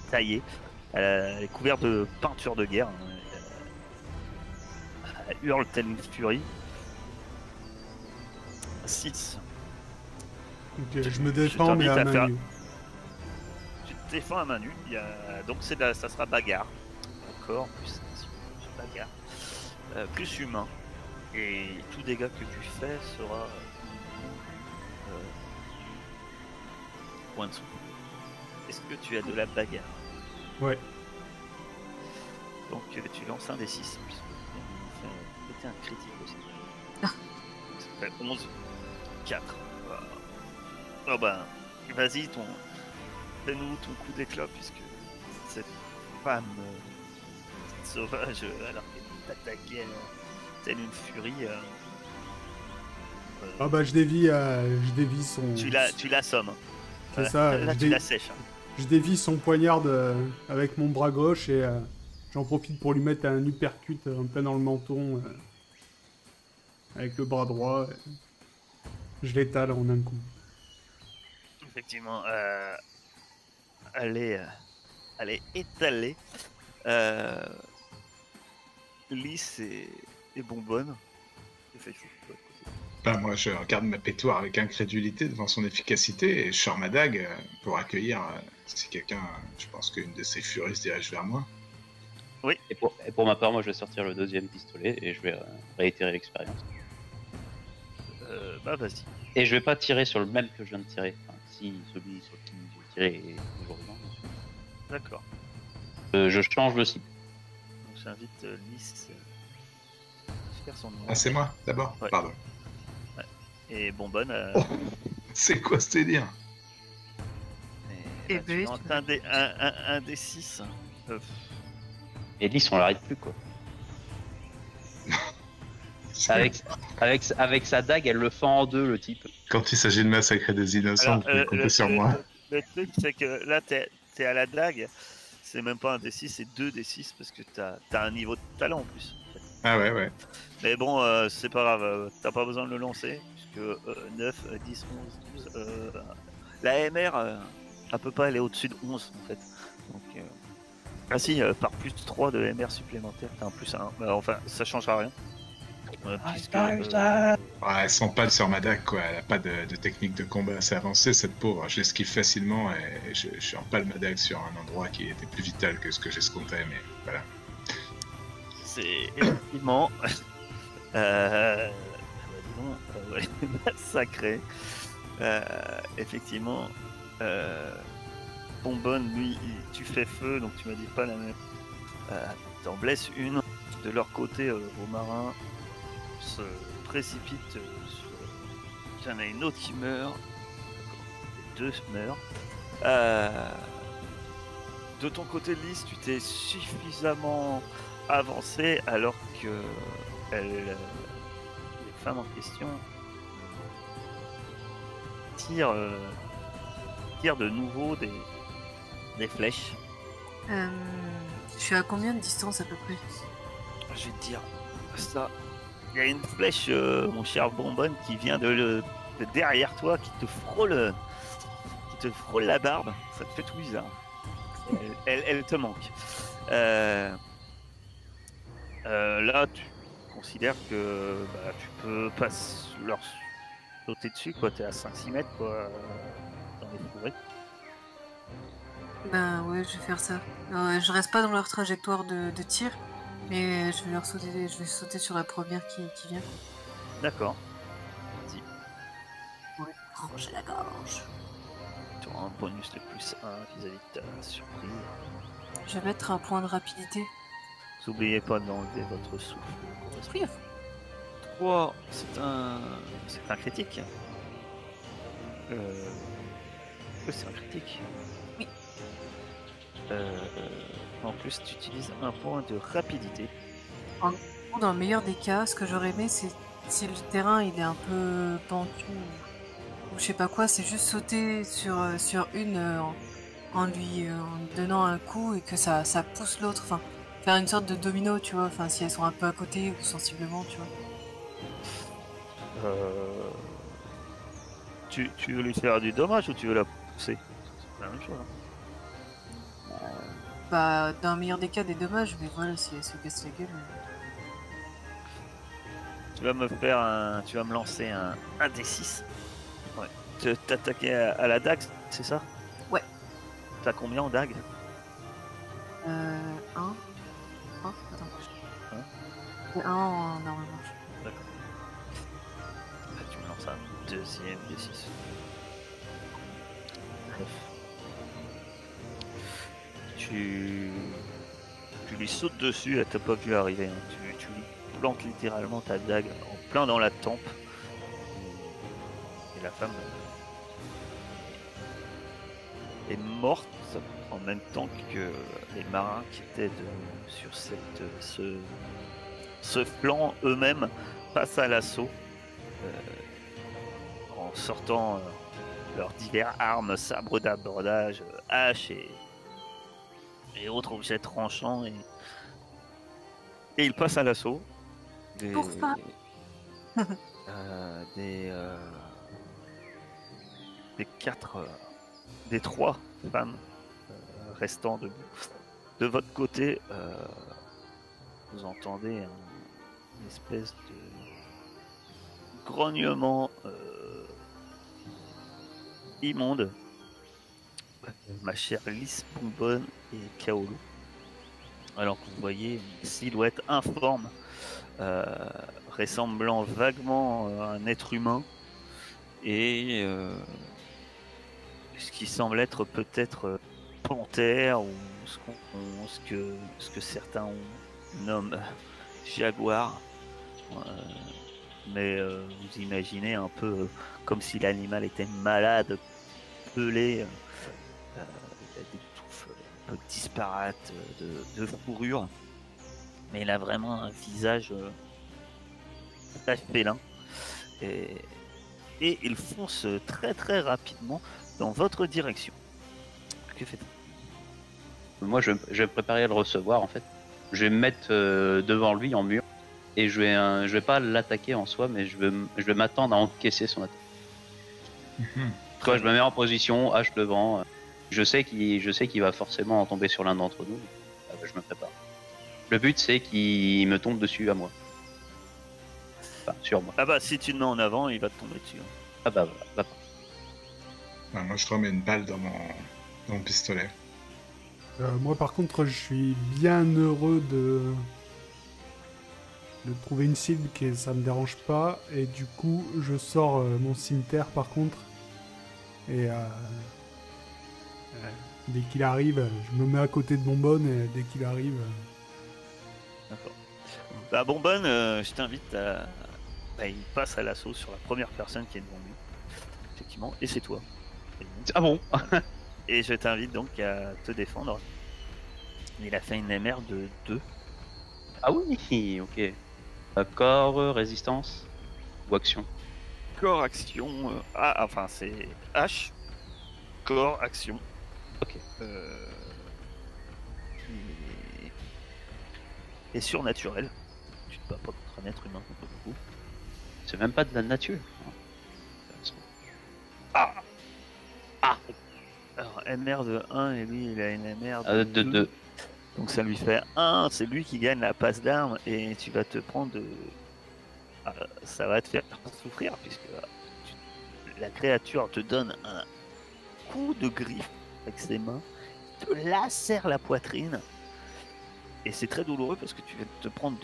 taillée. Elle est couverte de peinture de guerre. Elle hurle telle une furie. 6. Ok, je me défends, mais à main nue. Tu te défends à main nue. Donc ça sera bagarre. Encore plus bagarre. Plus humain. Et tout dégât que tu fais sera point de souffle. Est-ce que tu as de la bagarre? Ouais. Donc tu lances un des 6 puisque c'était un critique aussi. Ça fait 11, 4. Oh ben, vas-y, fais-nous ton coup d'éclat puisque cette femme sauvage, alors qu'elle t'attaquait telle une furie. Ah bah je dévie son... Tu l'assommes. C'est ça, là tu la sèches. Je dévie son poignard avec mon bras gauche et j'en profite pour lui mettre un uppercut en plein dans le menton avec le bras droit. Je l'étale en un coup. Effectivement, elle est étalée. Lisse et bonbonne. Ben, moi, je regarde ma pétoire avec incrédulité devant son efficacité et je sors ma dague pour accueillir si quelqu'un, je pense qu'une de ses furies se dirige vers moi. Oui. Et pour ma part, moi, je vais sortir le deuxième pistolet et je vais réitérer l'expérience. Bah, vas-y. Et je vais pas tirer sur le même que je viens de tirer. Enfin, si celui sur qui j'ai tiré est toujours vivant, bien sûr. D'accord. Je change de cible. Donc j'invite Lys à faire son nom. Ah, c'est moi d'abord. Ouais. Pardon. Ouais. Et bonbonne. Oh, c'est quoi ce délire? Et tu lances un des 6. Et Lys, on l'arrête plus, quoi. Avec sa dague, elle le fend en deux, le type. Quand il s'agit de massacrer des innocents, tu peux compter sur moi. Le truc, c'est que là, t'es à la dague. C'est même pas un D6, c'est 2 D6 parce que t'as un niveau de talent en plus. En fait. Ah ouais. Mais bon, c'est pas grave, t'as pas besoin de le lancer. Puisque 9, 10, 11, 12. La MR, elle peut pas aller au-dessus de 11 en fait. Donc, ah si, par plus 3 de MR supplémentaire, t'as un plus 1. Enfin, ça changera rien. Ouais, elle sent pas sur ma dague, quoi. Elle a pas de technique de combat assez avancée, cette pauvre. Je l'esquive facilement et je empale ma dague sur un endroit qui était plus vital que ce que j'escomptais, mais voilà. C'est effectivement massacré. Effectivement, Bonbonne, lui, tu fais feu, donc tu m'as dit pas la même. T'en blesses une. De leur côté, aux marins se précipite sur... Il y en a une autre qui meurt. Les deux meurent. De ton côté, Lys, tu t'es suffisamment avancé alors que les femmes en question tirent de nouveau des flèches. Je suis à combien de distance à peu près? Je vais te dire ça. Il y a une flèche, mon cher Bonbonne, qui vient de derrière toi, qui te frôle la barbe. Ça te fait tout bizarre. Elle te manque. Là, tu considères que tu peux pas leur sauter dessus, quoi. T'es à 5-6 mètres, quoi, dans les forêts. Ben ouais, je vais faire ça. Je reste pas dans leur trajectoire de tir, mais je vais sauter sur la première qui vient. D'accord. Ouais. trancher la gorge. Tu auras un bonus de plus 1 vis-à-vis de ta surprise. Je vais mettre un point de rapidité. N'oubliez pas d'enlever votre souffle. Oui. 3, c'est un critique. Oui, c'est un critique. Oui. En plus, tu utilises un point de rapidité. Ou dans le meilleur des cas, ce que j'aurais aimé, c'est si le terrain il est un peu pentu ou je sais pas quoi, c'est juste sauter sur une en lui donnant un coup et que ça pousse l'autre. Enfin, faire une sorte de domino, tu vois. Enfin, si elles sont un peu à côté ou sensiblement, tu vois. Tu veux lui faire du dommage ou tu veux la pousser? C'est la même chose. Bah, dans le meilleur des cas, des dommages, mais voilà, si elle se casse la gueule. Tu vas me lancer un D6. Ouais. T'attaquer à la dague, c'est ça? Ouais. T'as combien en dague? 1. Attends. Hein? Et 1 en normalement. D'accord. Là, tu me lances un deuxième D6. 9. Tu lui sautes dessus, elle t'a pas vu arriver. Hein. Tu lui plantes littéralement ta dague en plein dans la tempe. Et la femme est morte en même temps que les marins qui étaient sur ce flanc eux-mêmes passent à l'assaut en sortant leurs diverses armes, sabres d'abordage, haches et autres objets tranchants et ils passent à l'assaut. Pourquoi des 3 femmes restant debout. De votre côté, vous entendez une espèce de grognement immonde. Ma chère Lys, Bonbonne et Kaolo. Alors que vous voyez une silhouette informe ressemblant vaguement à un être humain et ce qui semble être peut-être panthère ou ce que certains nomment jaguar. Mais vous imaginez un peu comme si l'animal était malade, pelé, il a des touffes un peu disparates de fourrure, mais il a vraiment un visage très félin et il fonce très très rapidement dans votre direction. Que faites-vous? Moi, je vais préparer à le recevoir, en fait. Je vais me mettre devant lui en mur. Et je vais pas l'attaquer en soi, mais je vais m'attendre à encaisser son attaque. Toi, je me mets en position, hache devant. Je sais qu'il va forcément en tomber sur l'un d'entre nous. Je me prépare. Le but, c'est qu'il me tombe dessus à moi. Enfin, sur moi. Ah bah, si tu le mets en avant, il va te tomber dessus. Ah bah voilà. Ouais, moi, je remets une balle dans mon pistolet. Moi, par contre, je suis bien heureux de trouver une cible que ça me dérange pas. Et du coup, je sors mon cimetière, par contre. Et dès qu'il arrive, je me mets à côté de Bonbonne. Et dès qu'il arrive... D'accord. Bah, Bonbonne, je t'invite à... Bah, il passe à l'assaut sur la première personne qui est devant lui. Effectivement, et c'est toi. Ah bon? Et je t'invite donc à te défendre. Il a fait une MR de 2. Ah oui, ok. Corps, résistance ou action? Corps, action... enfin, c'est H. Corps, action. Ok. Et surnaturel. Tu te bats pas contre un être humain, contre beaucoup. C'est même pas de la nature. Alors, MR de 1 et lui, il a une MR De de 2. 2. Donc ça lui fait 1, c'est lui qui gagne la passe d'armes et tu vas te prendre de... ça va te faire souffrir puisque la créature te donne un coup de griffe avec ses mains, te lacère la poitrine et c'est très douloureux parce que tu vas te prendre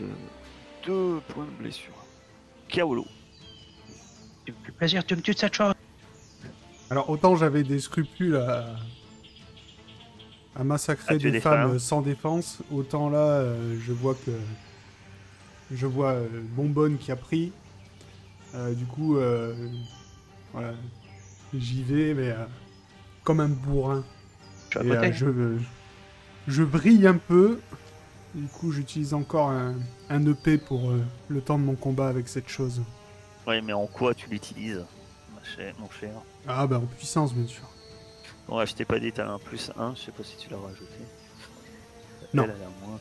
2 points de blessure. Kaolo. Tu me fais plaisir, tu me tues de cette chose. Alors, autant j'avais des scrupules à massacrer tuer des des femmes femmes. sans défense, autant là, je vois Bonbonne qui a pris. Du coup, voilà, j'y vais, mais comme un bourrin. Je suis Et à côté. je brille un peu. Du coup, j'utilise encore un EP pour le temps de mon combat avec cette chose. Ouais, mais en quoi tu l'utilises, mon cher? Ah bah en puissance, bien sûr. Bon, ouais, je t'ai pas dit, t'as un +1, je sais pas si tu l'as rajouté. Non. Elle a moins.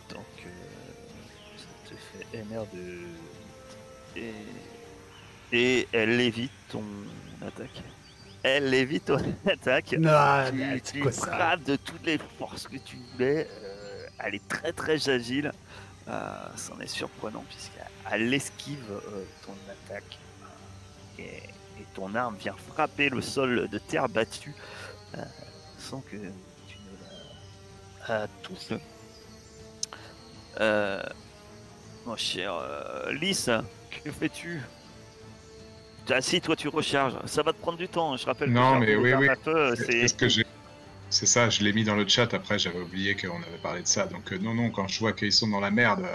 Donc, ça te fait MR de... Et elle évite ton attaque. Elle évite ton attaque. Non, Tu lui frappes de toutes les forces que tu voulais. Elle est très très agile. C'en est surprenant puisqu'elle esquive ton attaque. Et ton arme vient frapper le sol de terre battue sans que tu ne la touches. Mon cher Lys, que fais-tu? Ah si, toi tu recharges, ça va te prendre du temps, je rappelle Non, que mais faire des oui, armes oui. à feu, C'est ce que j'ai. C'est ça, je l'ai mis dans le chat. Après, j'avais oublié qu'on avait parlé de ça. Donc, non, quand je vois qu'ils sont dans la merde,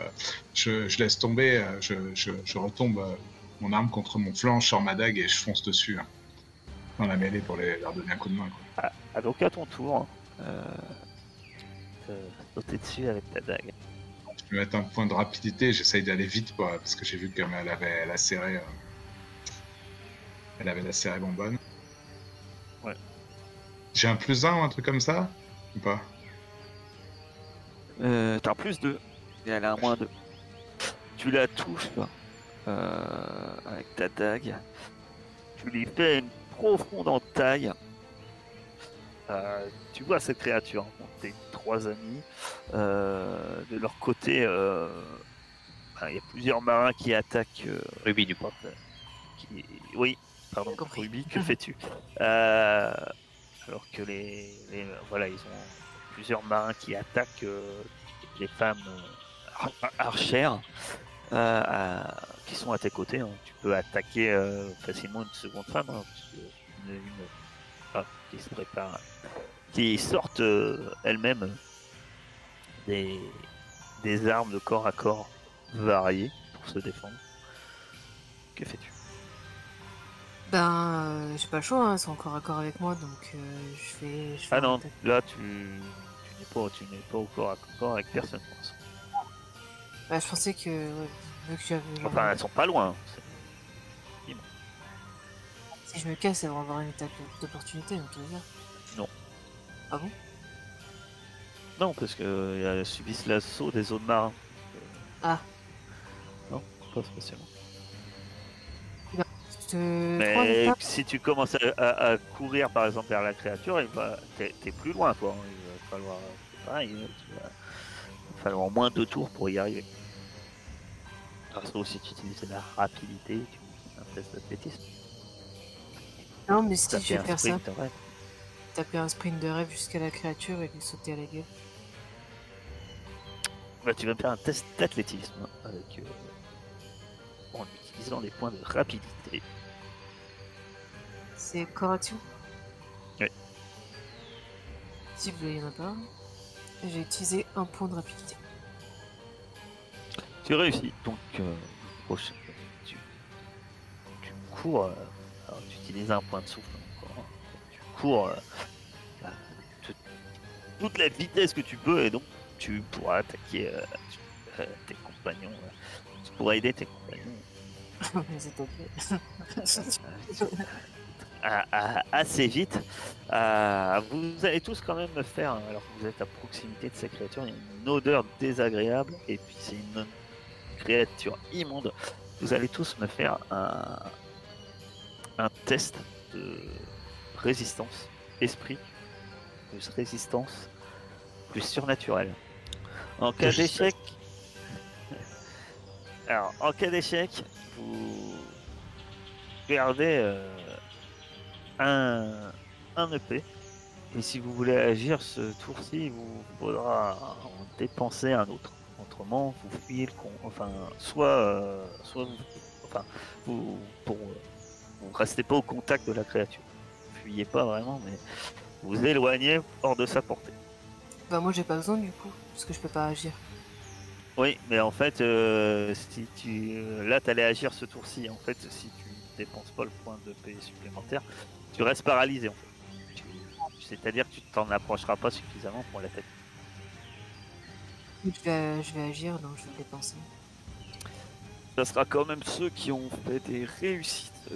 je laisse tomber. Je retombe mon arme contre mon flanc, je sors ma dague et je fonce dessus. Hein, dans la mêlée pour leur donner un coup de main. Quoi. Donc à ton tour, sauter dessus avec ta dague. Je vais mettre un point de rapidité, j'essaye d'aller vite, quoi, parce que j'ai vu qu'elle avait lacéré. Elle avait lacéré Bonbonne. Ouais. J'ai un +1 ou un truc comme ça? Ou pas? T'as un +2 et elle a un -2. Tu la touches avec ta dague. Tu lui fais une profonde entaille. Tu vois cette créature, bon, tes 3 amis. De leur côté, il y a plusieurs marins qui attaquent. Ruby, du coup. Oui, pardon, Compris. Ruby, que fais-tu? Alors que voilà, ils ont plusieurs marins qui attaquent les femmes archères qui sont à tes côtés. Hein. Tu peux attaquer facilement une seconde femme, hein, qui se prépare, qui sortent elles-mêmes des armes de corps à corps variées pour se défendre. Que fais-tu? J'ai pas le choix, hein, elles sont encore à corps avec moi, donc je vais Ah non, attaquer. là tu n'es pas au corps à corps avec personne. Pour l'instant. Bah, je pensais que, ouais, vu que j'avais. Enfin, elles sont pas loin. Si je me casse, elles vont avoir une attaque d'opportunité, donc tu veux dire. Non. Ah bon? Non, parce que elles subissent l'assaut des autres marins. Ah. Non, pas spécialement. Mais si tu commences à courir par exemple vers la créature, t'es plus loin toi. Hein. Il va falloir, pareil, il va falloir au moins 2 tours pour y arriver. Sauf si tu utilises la rapidité, tu fais un test d'athlétisme. Non, mais si je vais faire ça, sprint, ouais. taper un sprint de rêve jusqu'à la créature et lui sauter à la gueule. Bah, tu vas me faire un test d'athlétisme avec en utilisant les points de rapidité. C'est correction? Oui. Si vous voulez, il n'y en a pas. J'ai utilisé un point de rapidité. Tu réussis, donc tu cours, alors tu utilises un point de souffle encore, hein. Tu cours toute la vitesse que tu peux et donc tu pourras attaquer tes compagnons, tu pourras aider tes compagnons assez vite. Vous allez tous quand même me faire, alors que vous êtes à proximité de ces créatures, il y a une odeur désagréable et puis c'est une créature immonde. Vous allez tous me faire un test de résistance esprit plus résistance plus surnaturel. En cas d'échec, alors en cas d'échec, vous perdez un EP. Et si vous voulez agir ce tour-ci, il vous faudra en dépenser un autre. Autrement, vous fuyez le con. Enfin, soit vous, pour Vous restez pas au contact de la créature. Fuyez pas vraiment, mais vous éloignez hors de sa portée. Bah moi j'ai pas besoin du coup, parce que je peux pas agir. Oui, mais en fait, si tu là t'allais agir ce tour-ci. En fait, si tu dépenses pas le point de paix supplémentaire, tu restes paralysé. En fait. C'est-à-dire que tu t'en approcheras pas suffisamment pour l'attaquer. Je vais agir, donc je vais le dépenser. Ça sera quand même ceux qui ont fait des réussites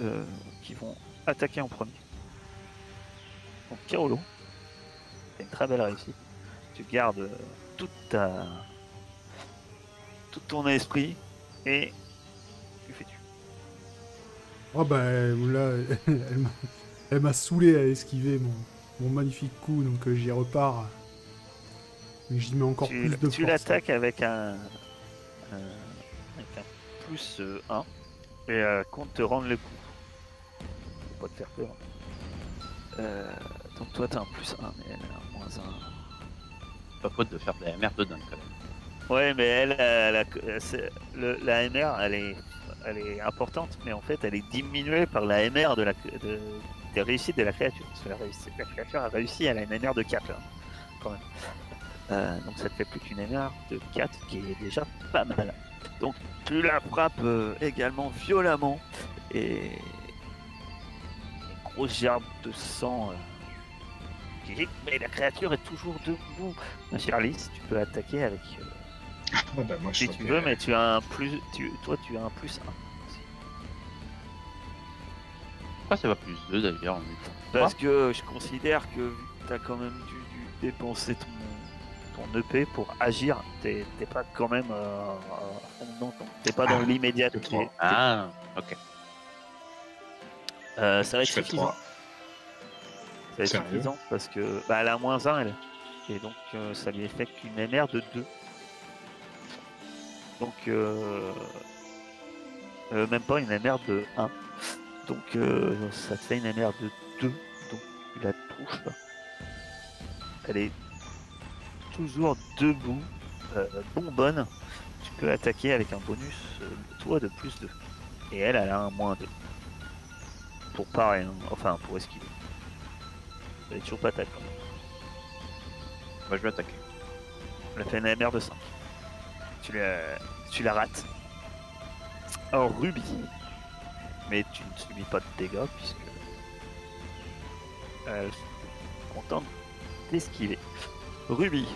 qui vont attaquer en premier. Donc Kaolo, c'est une très belle réussite. Tu gardes tout ton esprit et tu fais tu. Oh bah là, elle m'a saoulé à esquiver mon magnifique coup, donc j'y repars. Mais j'y mets encore plus de force. Tu l'attaques avec un plus 1 et compte te rendre le coup. Faut pas te faire peur. Donc toi t'as un plus 1 mais elle a un moins 1. Pas faute de faire de la merde dedans quand même. Ouais, mais la MR, elle est importante, mais en fait, elle est diminuée par la MR des réussites de la créature. Parce que la créature a réussi à la MR de 4, là, quand même. Donc ça te fait plus qu'une MR de 4, qui est déjà pas mal. Donc tu la frappes également violemment, et une grosse gerbe de sang. Mais la créature est toujours debout. Ma chère Lys, tu peux attaquer avec... Oh, bah, moi, je si crois tu que- veux, mais tu as un plus, toi tu as un plus 1. Pourquoi ça va plus 2 d'ailleurs en même temps? Parce que je considère que tu as quand même dû dépenser ton EP pour agir. T'es pas quand même t'es pas dans l'immédiat. Ah, ok. Ça va être Je fais suffisant. 3. Ça va être Sérieux suffisant parce que elle a moins 1 elle. Et donc ça lui fait qu'une MR de 2. Donc même pas une MR de 1. Donc ça te fait une MR de 2. Donc tu la touches. Elle est toujours debout, bonbonne. Tu peux attaquer avec un bonus, toi de plus 2. Et elle a un moins 2. Pour pareil, hein. Enfin pour esquiver. Elle est toujours pas attaque quand même. Moi je vais attaquer. Elle a fait une MR de 5. Tu la rates. Alors Ruby. Mais tu ne subis pas de dégâts puisque elle est contente d'esquiver. Ruby,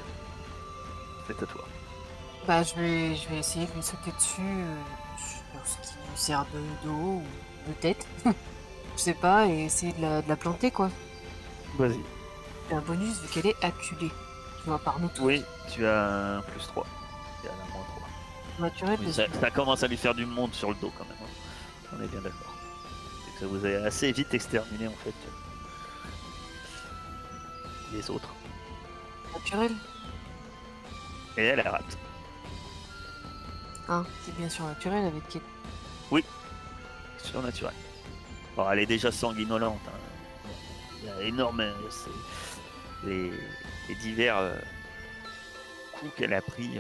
c'est à toi. Bah je vais essayer de lui sauter dessus sur ce qui lui sert de dos ou de tête. Je sais pas, et essayer de la planter quoi. Vas-y. C'est un bonus vu qu'elle est acculée. Tu vois, par nous tous. Oui, tu as un plus 3. Et elle a un moins 3. Naturel, Oui, ça commence à lui faire du monde sur le dos quand même. Hein. On est bien d'accord. C'est que ça vous a assez vite exterminé en fait les autres. naturel. Et elle rate. Hein, c'est bien sûr naturel avec qui. Surnaturel. Alors, elle est déjà sanguinolente. Hein. Il y a énorme. Les divers coups qu'elle a pris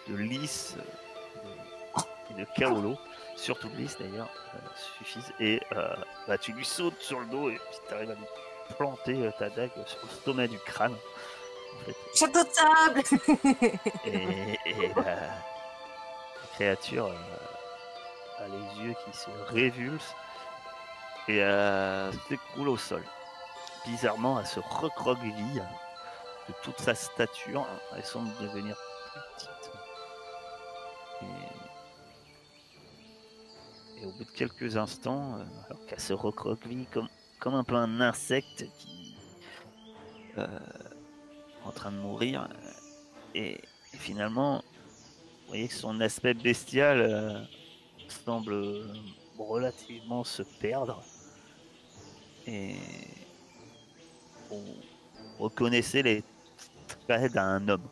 de Lys et de Kaolo, surtout de Lys d'ailleurs, suffisent. Et bah, tu lui sautes sur le dos et puis tu arrives à lui planter ta dague sur le sommet du crâne. En fait. Château de sable. Et la créature a les yeux qui se révulsent et s'écroule au sol. Bizarrement, elle se recroqueville de toute sa stature. Elle semble devenir plus petite. Et au bout de quelques instants, alors qu'elle se recroqueville comme un peu un insecte qui en train de mourir, et finalement, vous voyez que son aspect bestial semble relativement se perdre. Et vous reconnaissez les traits d'un homme.